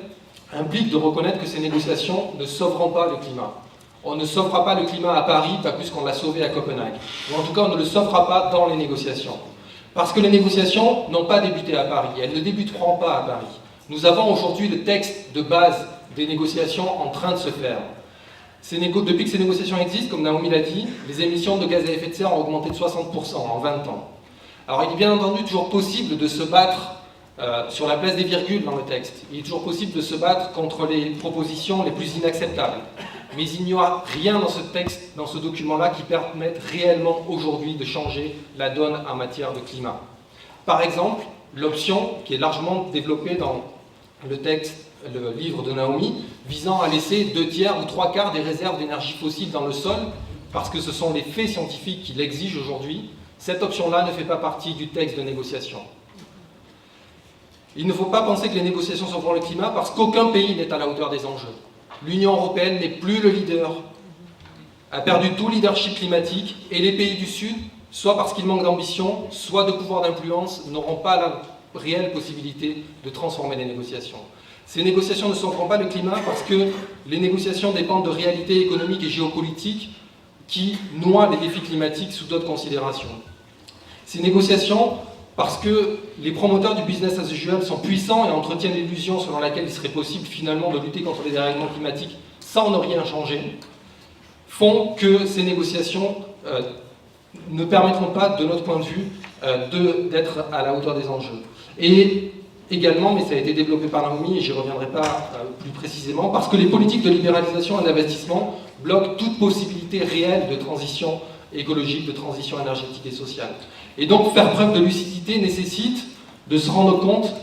implique de reconnaître que ces négociations ne sauveront pas le climat. On ne sauvera pas le climat à Paris, pas plus qu'on l'a sauvé à Copenhague. Ou en tout cas, on ne le sauvera pas dans les négociations. Parce que les négociations n'ont pas débuté à Paris, elles ne débuteront pas à Paris. Nous avons aujourd'hui le texte de base des négociations en train de se faire. Depuis que ces négociations existent, comme Naomi l'a dit, les émissions de gaz à effet de serre ont augmenté de 60% en 20 ans. Alors il est bien entendu toujours possible de se battre sur la place des virgules dans le texte. Il est toujours possible de se battre contre les propositions les plus inacceptables. Mais il n'y aura rien dans ce texte, dans ce document-là, qui permette réellement aujourd'hui de changer la donne en matière de climat. Par exemple, l'option qui est largement développée dans le texte, le livre de Naomi, visant à laisser 2/3 ou 3/4 des réserves d'énergie fossile dans le sol, parce que ce sont les faits scientifiques qui l'exigent aujourd'hui, cette option-là ne fait pas partie du texte de négociation. Il ne faut pas penser que les négociations sauveront le climat parce qu'aucun pays n'est à la hauteur des enjeux. L'Union européenne n'est plus le leader, a perdu tout leadership climatique, et les pays du Sud, soit parce qu'ils manquent d'ambition, soit de pouvoir d'influence, n'auront pas la réelle possibilité de transformer les négociations. Ces négociations ne sauveront pas le climat parce que les négociations dépendent de réalités économiques et géopolitiques qui noient les défis climatiques sous d'autres considérations. Ces négociations, parce que les promoteurs du business as usual sont puissants et entretiennent l'illusion selon laquelle il serait possible finalement de lutter contre les dérèglements climatiques sans ne rien changer, font que ces négociations ne permettront pas, de notre point de vue, d'être à la hauteur des enjeux. Et également, mais ça a été développé par Naomi et j'y reviendrai pas plus précisément, parce que les politiques de libéralisation et d'investissement bloquent toute possibilité réelle de transition écologique, de transition énergétique et sociale. Et donc faire preuve de lucidité nécessite de se rendre compte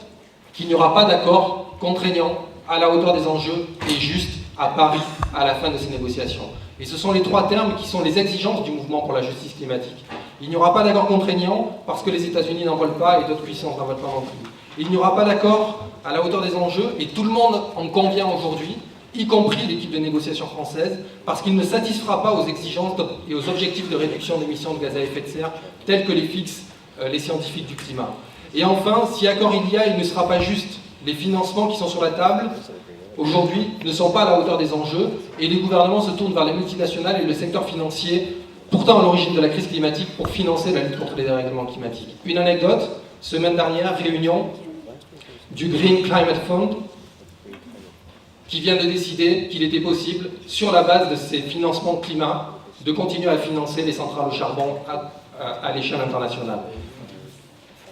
qu'il n'y aura pas d'accord contraignant à la hauteur des enjeux et juste à Paris à la fin de ces négociations. Et ce sont les trois termes qui sont les exigences du mouvement pour la justice climatique. Il n'y aura pas d'accord contraignant parce que les États-Unis n'en veulent pas et d'autres puissances n'en veulent pas non plus. Il n'y aura pas d'accord à la hauteur des enjeux et tout le monde en convient aujourd'hui, y compris l'équipe de négociation française, parce qu'il ne satisfera pas aux exigences et aux objectifs de réduction d'émissions de gaz à effet de serre tels que les fixent les scientifiques du climat. Et enfin, si accord il y a, il ne sera pas juste. Les financements qui sont sur la table aujourd'hui ne sont pas à la hauteur des enjeux et les gouvernements se tournent vers les multinationales et le secteur financier, pourtant à l'origine de la crise climatique, pour financer la lutte contre les dérèglements climatiques. Une anecdote, semaine dernière, réunion du Green Climate Fund qui vient de décider qu'il était possible, sur la base de ces financements de climat, de continuer à financer les centrales au charbon à l'échelle internationale.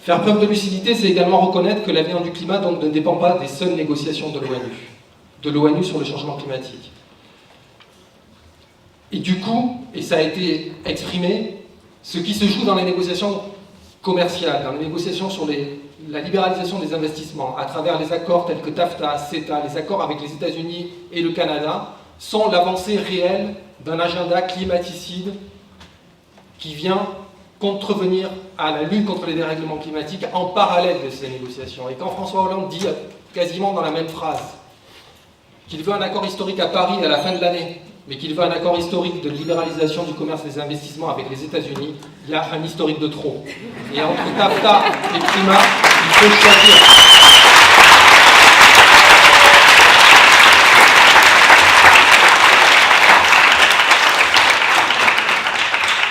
Faire preuve de lucidité, c'est également reconnaître que l'avenir du climat donc, ne dépend pas des seules négociations de l'ONU sur le changement climatique. Et du coup, et ça a été exprimé, ce qui se joue dans les négociations commerciales, dans les négociations sur la libéralisation des investissements, à travers les accords tels que TAFTA, CETA, les accords avec les États-Unis et le Canada, sont l'avancée réelle d'un agenda climaticide qui vient contrevenir à la lutte contre les dérèglements climatiques en parallèle de ces négociations. Et quand François Hollande dit quasiment dans la même phrase qu'il veut un accord historique à Paris à la fin de l'année, mais qu'il veut un accord historique de libéralisation du commerce et des investissements avec les États-Unis, il y a un historique de trop. Et entre TAFTA et climat, il faut choisir.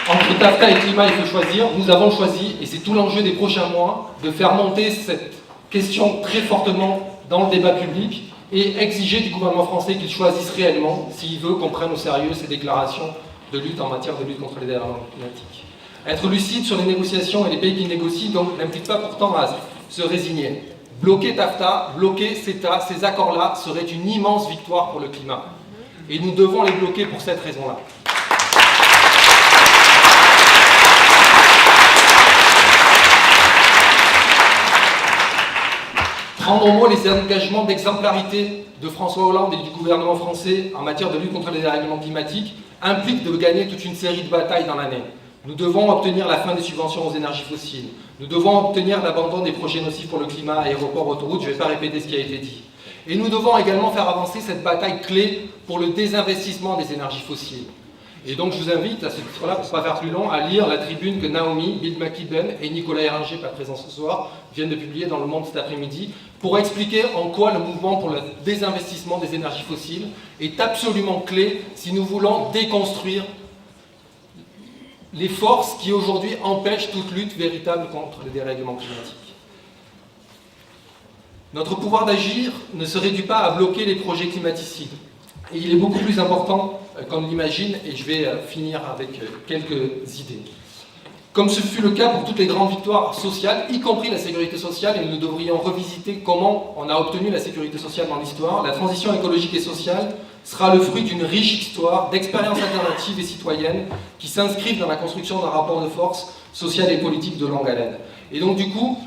Entre TAFTA et climat, il faut choisir. Nous avons choisi, et c'est tout l'enjeu des prochains mois, de faire monter cette question très fortement dans le débat public et exiger du gouvernement français qu'il choisisse réellement s'il veut qu'on prenne au sérieux ces déclarations de lutte en matière de lutte contre les dérèglements climatiques. Être lucide sur les négociations et les pays qui négocient donc n'implique pas pourtant à se résigner. Bloquer TAFTA, bloquer CETA, ces accords-là serait une immense victoire pour le climat. Et nous devons les bloquer pour cette raison-là. Prendre au mot les engagements d'exemplarité de François Hollande et du gouvernement français en matière de lutte contre les dérèglements climatiques implique de gagner toute une série de batailles dans l'année. Nous devons obtenir la fin des subventions aux énergies fossiles. Nous devons obtenir l'abandon des projets nocifs pour le climat, aéroports, autoroutes. Je ne vais pas répéter ce qui a été dit. Et nous devons également faire avancer cette bataille clé pour le désinvestissement des énergies fossiles. Et donc je vous invite, à ce titre-là, pour ne pas faire plus long, à lire la tribune que Naomi, Bill McKibben et Nicolas Héranger, pas présent ce soir, viennent de publier dans Le Monde cet après-midi, pour expliquer en quoi le mouvement pour le désinvestissement des énergies fossiles est absolument clé si nous voulons déconstruire les forces qui aujourd'hui empêchent toute lutte véritable contre les dérèglements climatiques. Notre pouvoir d'agir ne se réduit pas à bloquer les projets climaticides. Et il est beaucoup plus important qu'on l'imagine, et je vais finir avec quelques idées. Comme ce fut le cas pour toutes les grandes victoires sociales, y compris la sécurité sociale, et nous devrions revisiter comment on a obtenu la sécurité sociale dans l'histoire, la transition écologique et sociale sera le fruit d'une riche histoire d'expériences alternatives et citoyennes qui s'inscrivent dans la construction d'un rapport de force sociale et politique de longue haleine. Et donc du coup,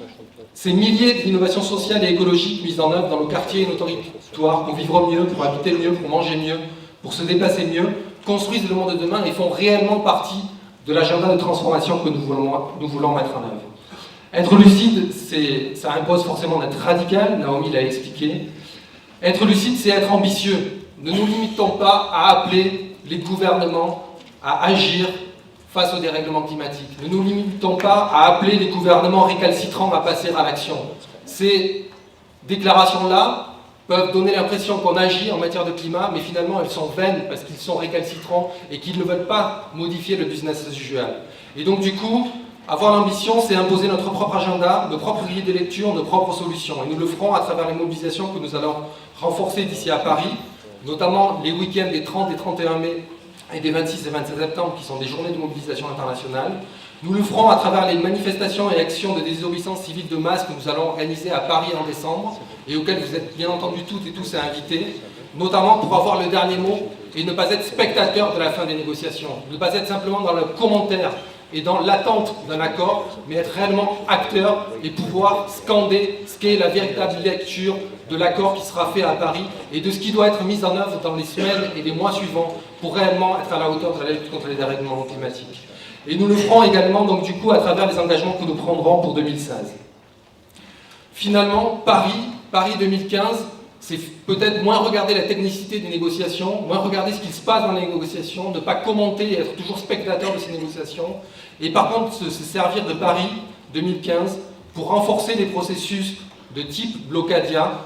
ces milliers d'innovations sociales et écologiques mises en œuvre dans nos quartiers et nos territoires pour vivre mieux, pour habiter mieux, pour manger mieux, pour se déplacer mieux, construisent le monde de demain et font réellement partie de l'agenda de transformation que nous voulons mettre en œuvre. Être lucide, ça impose forcément d'être radical, Naomi l'a expliqué. Être lucide, c'est être ambitieux. Ne nous limitons pas à appeler les gouvernements à agir face au dérèglement climatique. Ne nous limitons pas à appeler les gouvernements récalcitrants à passer à l'action. Ces déclarations-là peuvent donner l'impression qu'on agit en matière de climat, mais finalement elles sont vaines parce qu'ils sont récalcitrants et qu'ils ne veulent pas modifier le business as usual. Et donc du coup, avoir l'ambition, c'est imposer notre propre agenda, nos propres grilles de lecture, nos propres solutions. Et nous le ferons à travers les mobilisations que nous allons renforcer d'ici à Paris, notamment les week-ends des 30 et 31 mai et des 26 et 27 septembre, qui sont des journées de mobilisation internationale. Nous le ferons à travers les manifestations et actions de désobéissance civile de masse que nous allons organiser à Paris en décembre, et auxquelles vous êtes bien entendu toutes et tous invités, notamment pour avoir le dernier mot et ne pas être spectateur de la fin des négociations, ne pas être simplement dans le commentaire et dans l'attente d'un accord, mais être réellement acteur et pouvoir scander ce qu'est la véritable lecture de l'accord qui sera fait à Paris et de ce qui doit être mis en œuvre dans les semaines et les mois suivants pour réellement être à la hauteur de la lutte contre les dérèglements climatiques. Et nous le ferons également donc du coup à travers les engagements que nous prendrons pour 2016. Finalement, Paris 2015, c'est peut-être moins regarder la technicité des négociations, moins regarder ce qui se passe dans les négociations, ne pas commenter et être toujours spectateur de ces négociations, et par contre se servir de Paris 2015 pour renforcer les processus de type Blocadia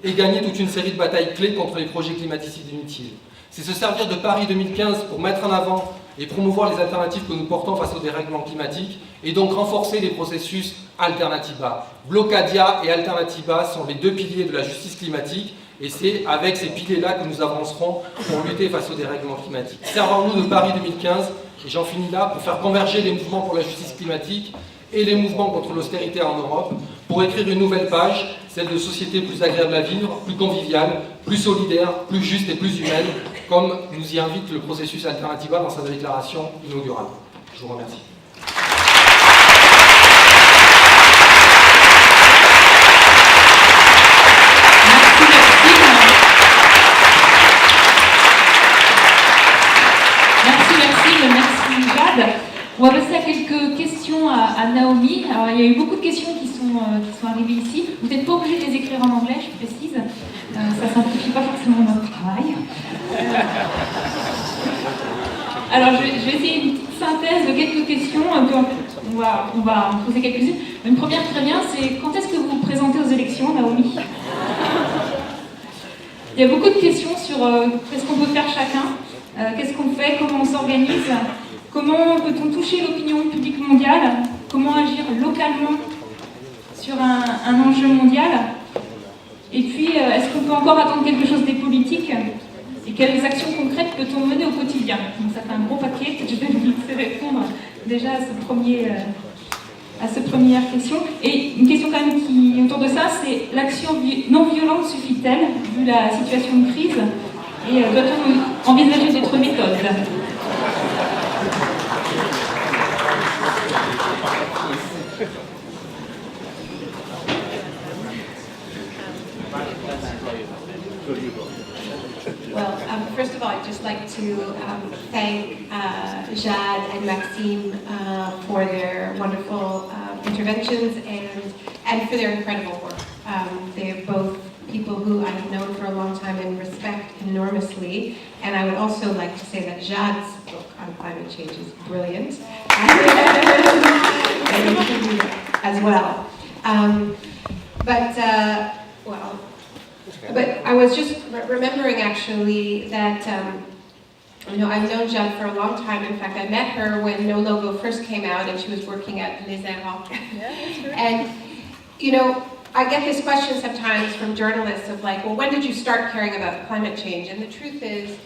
et gagner toute une série de batailles clés contre les projets climaticides inutiles. C'est se servir de Paris 2015 pour mettre en avant et promouvoir les alternatives que nous portons face au dérèglement climatique et donc renforcer les processus Alternativa. Blocadia et Alternativa sont les deux piliers de la justice climatique et c'est avec ces piliers-là que nous avancerons pour lutter face au dérèglement climatique. Servons-nous de Paris 2015, et j'en finis là, pour faire converger les mouvements pour la justice climatique et les mouvements contre l'austérité en Europe, pour écrire une nouvelle page, celle de sociétés plus agréables à vivre, plus conviviales, plus solidaires, plus justes et plus humaines, comme nous y invite le processus Alternativa dans sa déclaration inaugurale. Je vous remercie. Merci Maxime, merci Jade. On va à Naomi. Alors, il y a eu beaucoup de questions qui sont arrivées ici. Vous n'êtes pas obligé de les écrire en anglais, je précise. Ça simplifie pas forcément notre travail. Alors, je vais essayer une petite synthèse de quelques questions. On va en poser quelques-unes. Une première qui revient, c'est quand est-ce que vous vous présentez aux élections, Naomi? Il y a beaucoup de questions sur qu'est-ce qu'on peut faire chacun, qu'est-ce qu'on fait, comment on s'organise, comment peut-on toucher l'opinion publique mondiale, comment agir localement sur un enjeu mondial, et puis est-ce qu'on peut encore attendre quelque chose des politiques, et quelles actions concrètes peut-on mener au quotidien. Donc ça fait un gros paquet, je vais vous laisser répondre déjà à cette première question. Et une question quand même qui autour de ça, c'est l'action non violente suffit-elle, vu la situation de crise, et doit-on envisager d'autres méthodes? Well, first of all, I'd just like to thank Jad and Maxime for their wonderful interventions and for their incredible work. They're both people who I've known for a long time and respect enormously. And I would also like to say that Jad's book on climate change is brilliant as well. But I was just remembering actually that, I've known Jad for a long time. In fact, I met her when No Logo first came out and she was working at Les Errants. And, I get this question sometimes from journalists of like, well, when did you start caring about climate change? And the truth is,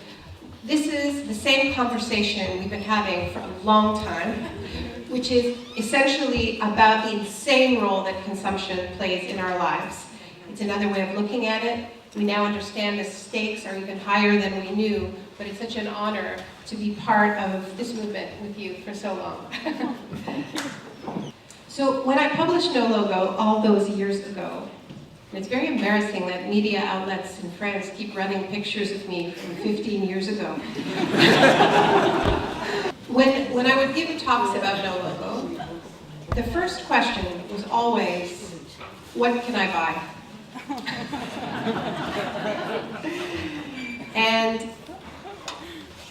this is the same conversation we've been having for a long time, which is essentially about the insane role that consumption plays in our lives. It's another way of looking at it. We now understand the stakes are even higher than we knew, but it's such an honor to be part of this movement with you for so long. So when I published No Logo all those years ago, and it's very embarrassing that media outlets in France keep running pictures of me from 15 years ago. When I would give talks about No Logo, the first question was always, what can I buy?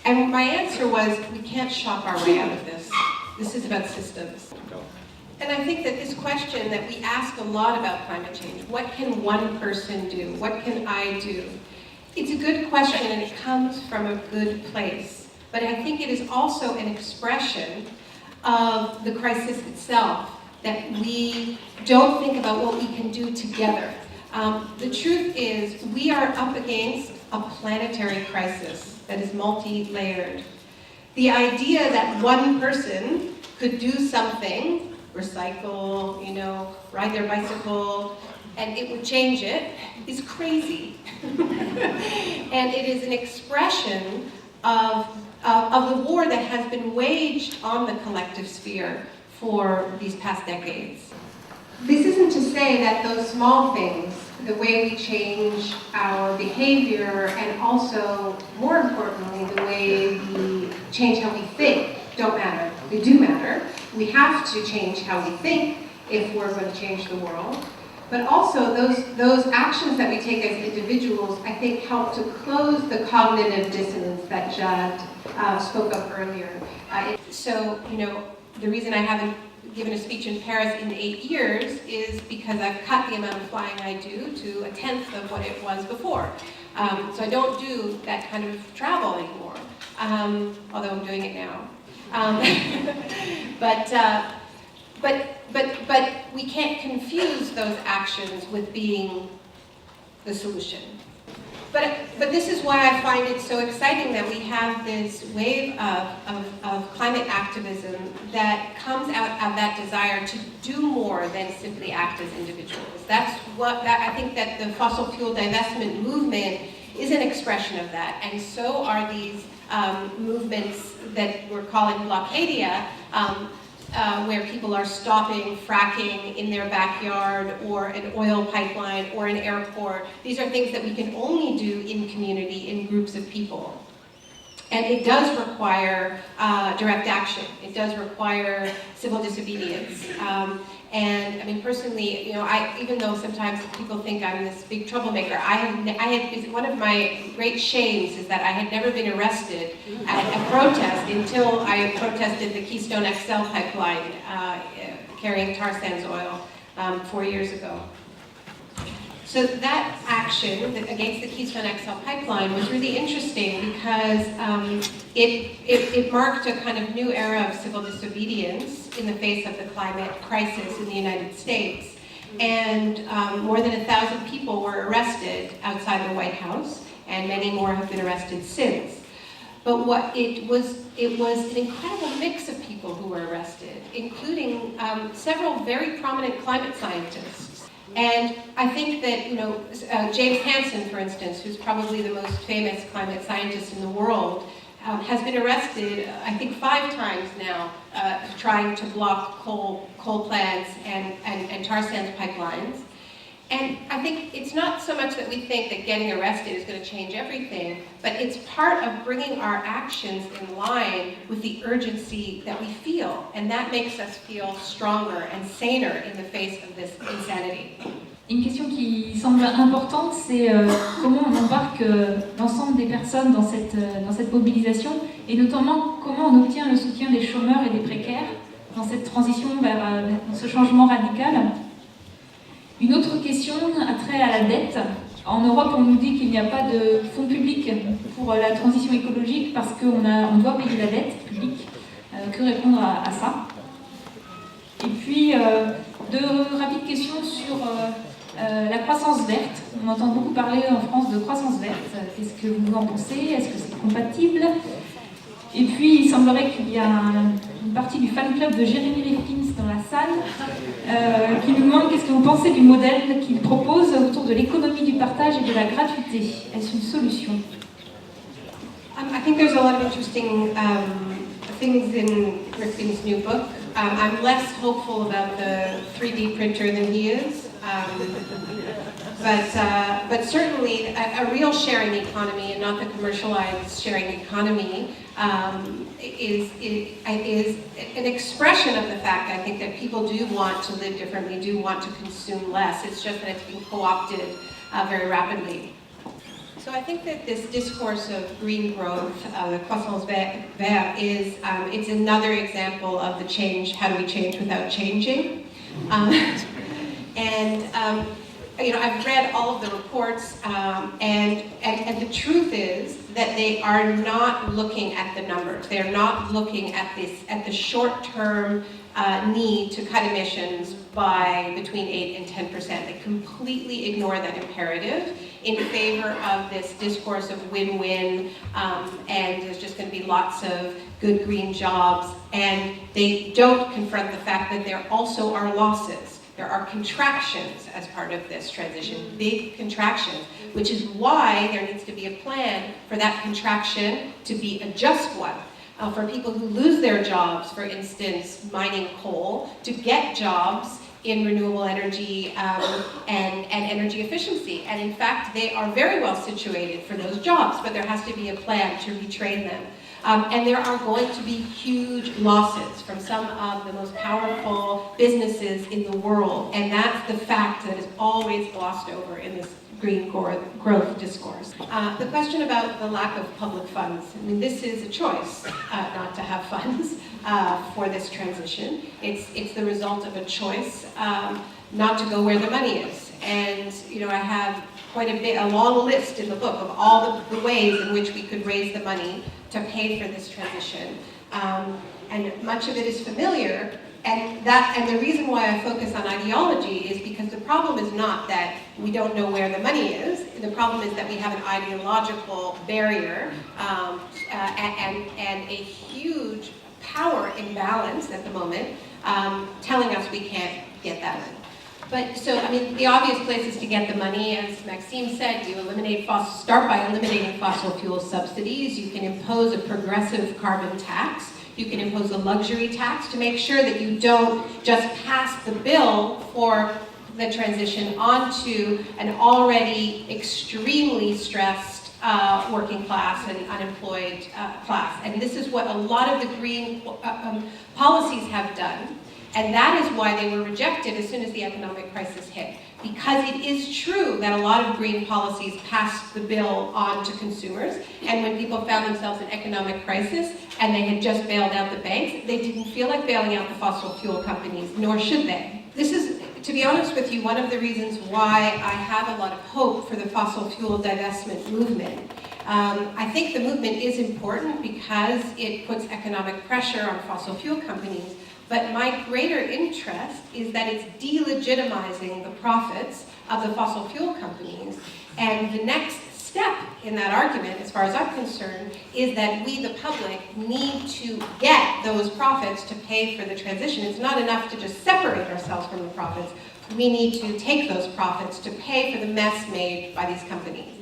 And my answer was, we can't shop our way out of this. This is about systems. And I think that this question that we ask a lot about climate change, what can one person do? What can I do? It's a good question and it comes from a good place. But I think it is also an expression of the crisis itself, that we don't think about what we can do together. The truth is, we are up against a planetary crisis that is multi-layered. The idea that one person could do something, recycle, ride their bicycle, and it would change it, is crazy. And it is an expression of the war that has been waged on the collective sphere for these past decades. This isn't to say that those small things, the way we change our behavior, and also, more importantly, the way we change how we think, don't matter. They do matter. We have to change how we think if we're going to change the world. But also, those actions that we take as individuals, I think, help to close the cognitive dissonance that Jad spoke of earlier. The reason I haven't given a speech in Paris in 8 years is because I've cut the amount of flying I do to 1/10 of what it was before. So I don't do that kind of travel anymore, although I'm doing it now. But we can't confuse those actions with being the solution. But this is why I find it so exciting that we have this wave of climate activism that comes out of that desire to do more than simply act as individuals. I think that the fossil fuel divestment movement is an expression of that, and so are these movements that we're calling Blockadia, where people are stopping fracking in their backyard, or an oil pipeline, or an airport. These are things that we can only do in community, in groups of people. And it does require direct action. It does require civil disobedience. And I mean, personally, you know, even though sometimes people think I'm this big troublemaker, one of my great shames is that I had never been arrested at a protest until I protested the Keystone XL pipeline carrying tar sands oil 4 years ago. So that action against the Keystone XL pipeline was really interesting because it marked a kind of new era of civil disobedience in the face of the climate crisis in the United States. And more than 1,000 people were arrested outside the White House, and many more have been arrested since. But what it was an incredible mix of people who were arrested, including several very prominent climate scientists. And I think that, you know, James Hansen, for instance, who's probably the most famous climate scientist in the world, has been arrested, I think 5 times now, trying to block coal plants and tar sands pipelines. And I think it's not so much that we think that getting arrested is going to change everything, but it's part of bringing our actions in line with the urgency that we feel. And that makes us feel stronger and saner in the face of this insanity. Une question qui semble importante, c'est comment on embarque l'ensemble des personnes dans cette mobilisation, et notamment comment on obtient le soutien des chômeurs et des précaires dans cette transition vers ce changement radical. Une autre question a trait à la dette. En Europe, on nous dit qu'il n'y a pas de fonds publics pour la transition écologique parce qu'on doit payer la dette publique. Que répondre à ça? Et puis, 2 rapides questions sur la croissance verte. On entend beaucoup parler en France de croissance verte. Qu'est-ce que vous en pensez? Est-ce que c'est compatible? Et puis, il semblerait qu'il y a une partie du fan club de Jérémy Lefkins dans la salle qui nous demande qu'est-ce que vous pensez du modèle qu'il propose autour de l'économie du partage et de la gratuité. Est-ce une solution? I think there's a lot of interesting things in Rifkin's new book. I'm less hopeful about the 3D printer than he is. But certainly a real sharing economy and not the commercialized sharing economy is an expression of the fact, I think, that people do want to live differently, do want to consume less. It's just that it's being co-opted very rapidly. So I think that this discourse of green growth, the croissance verte, it's another example of the change. How do we change without changing? You know, I've read all of the reports, and the truth is that they are not looking at the numbers. They are not looking at the short-term need to cut emissions by between 8 and 10%. They completely ignore that imperative in favor of this discourse of win-win, and there's just going to be lots of good green jobs, and they don't confront the fact that there also are losses. There are contractions as part of this transition, big contractions, which is why there needs to be a plan for that contraction to be a just one. For people who lose their jobs, for instance, mining coal, to get jobs in renewable energy and energy efficiency. And in fact, they are very well situated for those jobs, but there has to be a plan to retrain them. And there are going to be huge losses from some of the most powerful businesses in the world. And that's the fact that is always glossed over in this green growth discourse. The question about the lack of public funds, I mean, this is a choice not to have funds for this transition. It's the result of a choice not to go where the money is. And, you know, I have a long list in the book of all the ways in which we could raise the money to pay for this transition. And much of it is familiar, and the reason why I focus on ideology is because the problem is not that we don't know where the money is. The problem is that we have an ideological barrier and a huge power imbalance at the moment telling us we can't get that money. But so, I mean, the obvious places to get the money, as Maxime said, you start by eliminating fossil fuel subsidies. You can impose a progressive carbon tax. You can impose a luxury tax to make sure that you don't just pass the bill for the transition onto an already extremely stressed working class and unemployed class. And this is what a lot of the green policies have done. And that is why they were rejected as soon as the economic crisis hit. Because it is true that a lot of green policies passed the bill on to consumers, and when people found themselves in economic crisis and they had just bailed out the banks, they didn't feel like bailing out the fossil fuel companies, nor should they. This is, to be honest with you, one of the reasons why I have a lot of hope for the fossil fuel divestment movement. I think the movement is important because it puts economic pressure on fossil fuel companies. But my greater interest is that it's delegitimizing the profits of the fossil fuel companies. And the next step in that argument, as far as I'm concerned, is that we, the public, need to get those profits to pay for the transition. It's not enough to just separate ourselves from the profits. We need to take those profits to pay for the mess made by these companies.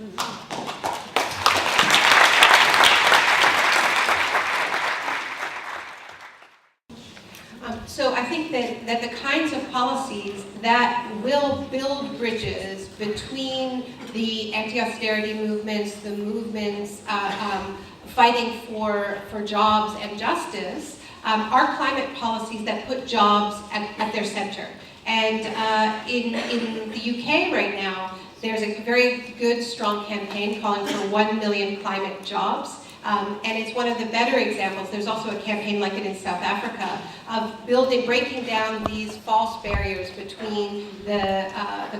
So I think that the kinds of policies that will build bridges between the anti-austerity movements, the movements fighting for jobs and justice, are climate policies that put jobs at their center. And in the UK right now, there's a very good, strong campaign calling for 1 million climate jobs. And it's one of the better examples. There's also a campaign like it in South Africa of breaking down these false barriers between the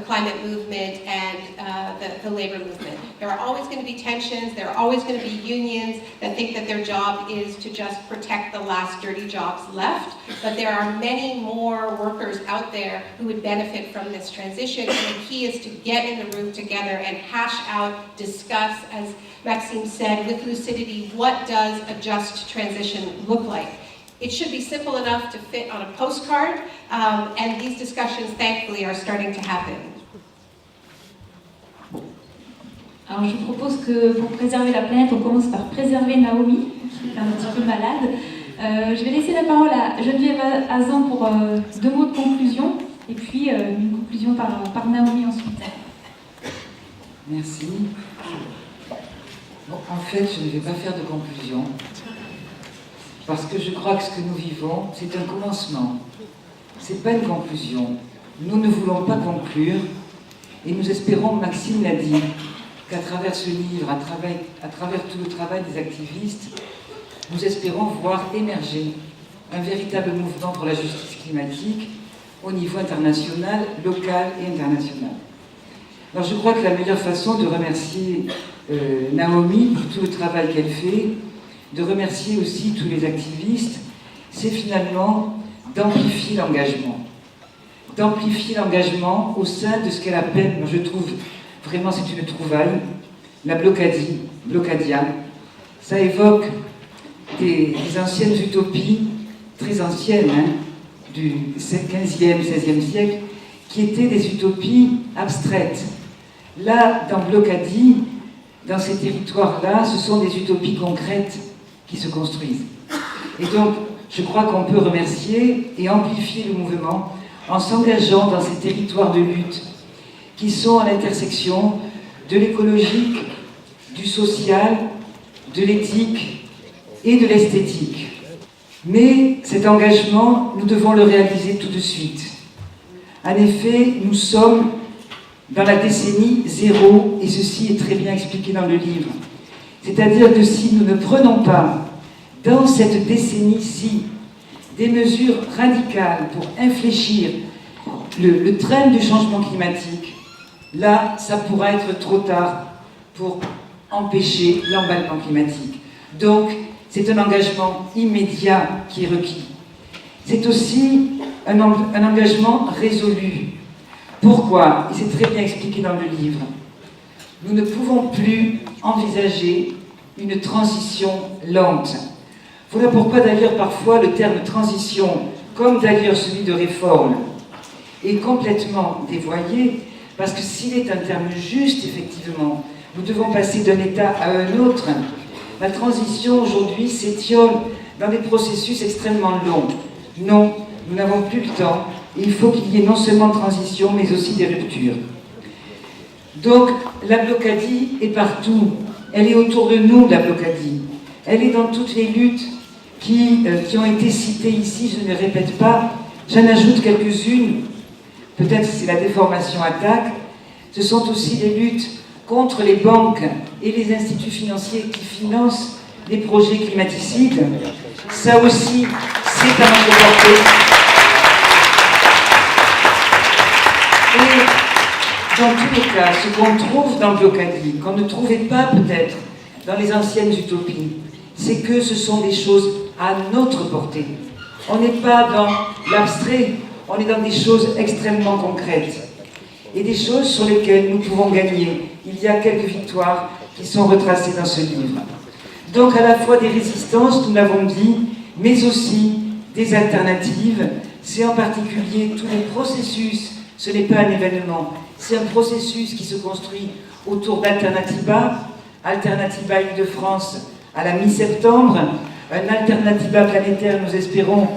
climate movement and the labor movement. There are always going to be tensions. There are always going to be unions that think that their job is to just protect the last dirty jobs left. But there are many more workers out there who would benefit from this transition. And the key is to get in the room together and hash out, discuss, as Maxime said, with lucidity, what does a just transition look like? It should be simple enough to fit on a postcard, and these discussions, thankfully, are starting to happen. Alors je vous propose que pour préserver la planète, on commence par préserver Naomi, qui est un petit peu malade. Je vais laisser la parole à Geneviève Hazan pour 2 mots de conclusion, et puis une conclusion par Naomi ensuite. Merci. Bon, en fait, je ne vais pas faire de conclusion, parce que je crois que ce que nous vivons, c'est un commencement. Ce n'est pas une conclusion. Nous ne voulons pas conclure, et nous espérons, Maxime l'a dit, qu'à travers ce livre, à travers tout le travail des activistes, nous espérons voir émerger un véritable mouvement pour la justice climatique au niveau international, local et international. Alors je crois que la meilleure façon de remercier Naomi pour tout le travail qu'elle fait, de remercier aussi tous les activistes, c'est finalement d'amplifier l'engagement. D'amplifier l'engagement au sein de ce qu'elle appelle, moi je trouve vraiment c'est une trouvaille, la Blocadia. Ça évoque des anciennes utopies, très anciennes, du 15e, 16e siècle, qui étaient des utopies abstraites. Là, dans Blocadi, dans ces territoires-là, ce sont des utopies concrètes qui se construisent. Et donc, je crois qu'on peut remercier et amplifier le mouvement en s'engageant dans ces territoires de lutte qui sont à l'intersection de l'écologique, du social, de l'éthique et de l'esthétique. Mais cet engagement, nous devons le réaliser tout de suite. En effet, nous sommes dans la décennie 0, et ceci est très bien expliqué dans le livre. C'est-à-dire que si nous ne prenons pas, dans cette décennie-ci, des mesures radicales pour infléchir le train du changement climatique, là, ça pourra être trop tard pour empêcher l'emballement climatique. Donc, c'est un engagement immédiat qui est requis. C'est aussi un engagement résolu. Pourquoi? Et c'est très bien expliqué dans le livre. Nous ne pouvons plus envisager une transition lente. Voilà pourquoi d'ailleurs parfois le terme transition, comme d'ailleurs celui de réforme, est complètement dévoyé, parce que s'il est un terme juste, effectivement, nous devons passer d'un état à un autre. La transition aujourd'hui s'étiole dans des processus extrêmement longs. Non, nous n'avons plus le temps. Il faut qu'il y ait non seulement transition, mais aussi des ruptures. Donc, la Blocadi est partout. elle est autour de nous, la blocadie. Elle est dans toutes les luttes qui ont été citées ici, je ne les répète pas, j'en ajoute quelques-unes. Peut-être c'est la déformation attaque. Ce sont aussi les luttes contre les banques et les instituts financiers qui financent les projets climaticides. Ça aussi, c'est à notre portée. Et dans tous les cas, ce qu'on trouve dans Blocadie, qu'on ne trouvait pas peut-être dans les anciennes utopies, c'est que ce sont des choses à notre portée. On n'est pas dans l'abstrait, on est dans des choses extrêmement concrètes. Et des choses sur lesquelles nous pouvons gagner. Il y a quelques victoires qui sont retracées dans ce livre. Donc à la fois des résistances, nous l'avons dit, mais aussi des alternatives. C'est en particulier tous les processus, ce n'est pas un événement, c'est un processus qui se construit autour d'Alternativa, Alternativa Île-de-France à la mi-septembre, un Alternativa planétaire, nous espérons,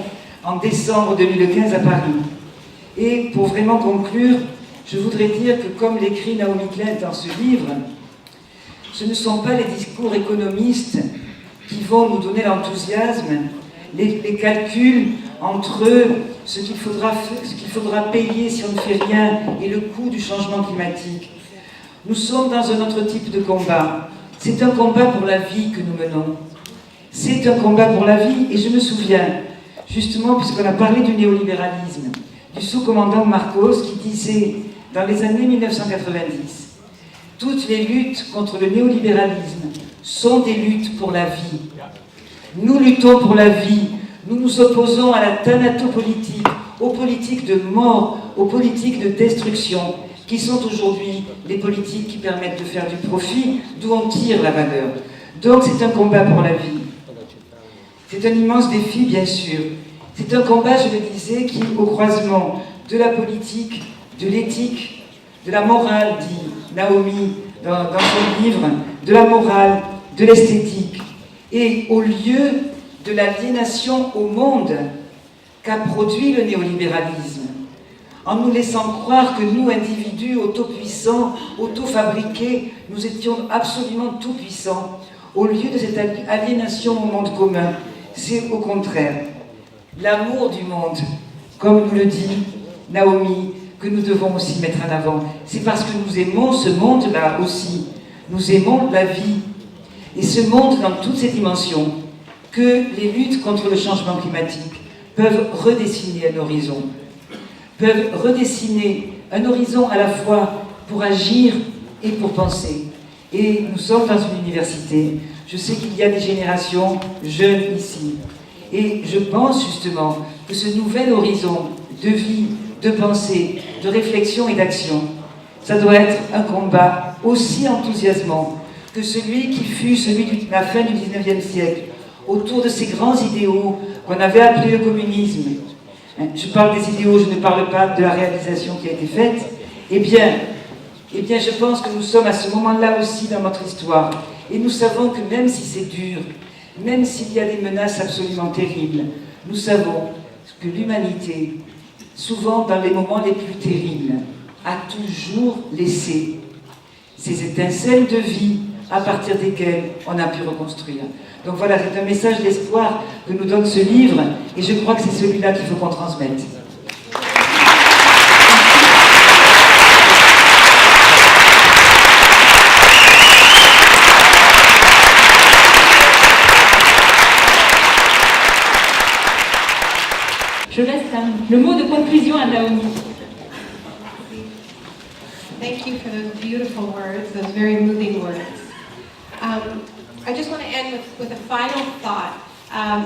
en décembre 2015 à Paris. Et pour vraiment conclure, je voudrais dire que, comme l'écrit Naomi Klein dans ce livre, ce ne sont pas les discours économistes qui vont nous donner l'enthousiasme, les calculs entre ce qu'il faudra payer si on ne fait rien et le coût du changement climatique. Nous sommes dans un autre type de combat. C'est un combat pour la vie que nous menons. C'est un combat pour la vie, et je me souviens, justement, puisqu'on a parlé du néolibéralisme, du sous-commandant Marcos qui disait, dans les années 1990, toutes les luttes contre le néolibéralisme sont des luttes pour la vie. Nous luttons pour la vie, nous nous opposons à la thanatopolitique, aux politiques de mort, aux politiques de destruction, qui sont aujourd'hui les politiques qui permettent de faire du profit, d'où on tire la valeur. Donc c'est un combat pour la vie. C'est un immense défi, bien sûr. C'est un combat, je le disais, qui est au croisement de la politique, de l'éthique, de la morale, dit Naomi dans son livre, de la morale, de l'esthétique, et au lieu de l'aliénation au monde qu'a produit le néolibéralisme, en nous laissant croire que nous, individus autopuissants, autofabriqués, nous étions absolument tout-puissants. Au lieu de cette aliénation au monde commun, c'est au contraire l'amour du monde, comme nous le dit Naomi, que nous devons aussi mettre en avant. C'est parce que nous aimons ce monde-là aussi. Nous aimons la vie. Et ce monde dans toutes ses dimensions, que les luttes contre le changement climatique peuvent redessiner un horizon. Peuvent redessiner un horizon à la fois pour agir et pour penser. Et nous sommes dans une université. Je sais qu'il y a des générations jeunes ici. Et je pense justement que ce nouvel horizon de vie, de pensée, de réflexion et d'action, ça doit être un combat aussi enthousiasmant que celui qui fut celui de la fin du XIXe siècle, autour de ces grands idéaux qu'on avait appelés le communisme. Je parle des idéaux, je ne parle pas de la réalisation qui a été faite. Eh bien, je pense que nous sommes à ce moment-là aussi dans notre histoire. Et nous savons que même si c'est dur, même s'il y a des menaces absolument terribles, nous savons que l'humanité, souvent dans les moments les plus terribles, a toujours laissé ces étincelles de vie à partir desquelles on a pu reconstruire. Donc voilà, c'est un message d'espoir que nous donne ce livre, et je crois que c'est celui-là qu'il faut qu'on transmette. Je laisse le mot de conclusion à Naomi. Thank you for those beautiful words, those very moving words. I just want to end with a final thought.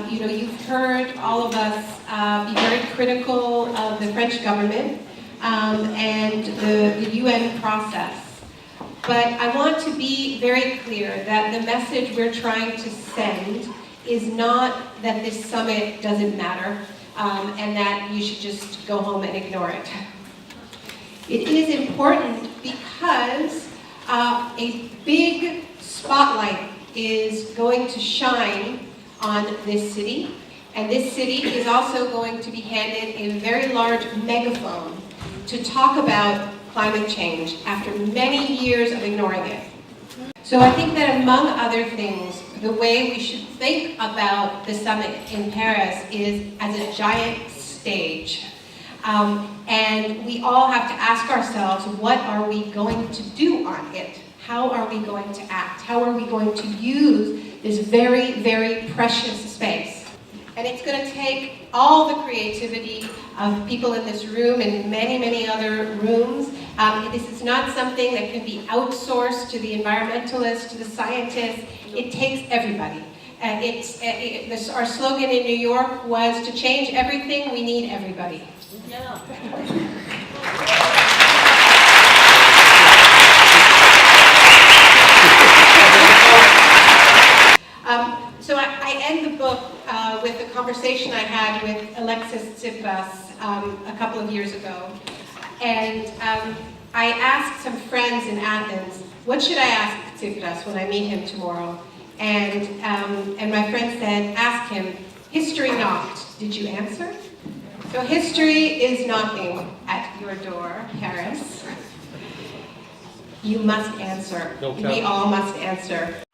You've heard all of us be very critical of the French government and the UN process. But I want to be very clear that the message we're trying to send is not that this summit doesn't matter and that you should just go home and ignore it. It is important because a big spotlight is going to shine on this city, and this city is also going to be handed a very large megaphone to talk about climate change after many years of ignoring it. So I think that among other things, the way we should think about the summit in Paris is as a giant stage. And we all have to ask ourselves, what are we going to do on it? How are we going to act? How are we going to use this very, very precious space? And it's going to take all the creativity of people in this room and many, many other rooms. This is not something that can be outsourced to the environmentalists, to the scientists. It takes everybody. Our slogan in New York was, to change everything, we need everybody. Yeah. So I end the book with a conversation I had with Alexis Tsipras a couple of years ago. And I asked some friends in Athens, what should I ask Tsipras when I meet him tomorrow? And my friend said, ask him, history knocked, did you answer? So history is knocking at your door, Paris. You must answer. We all must answer.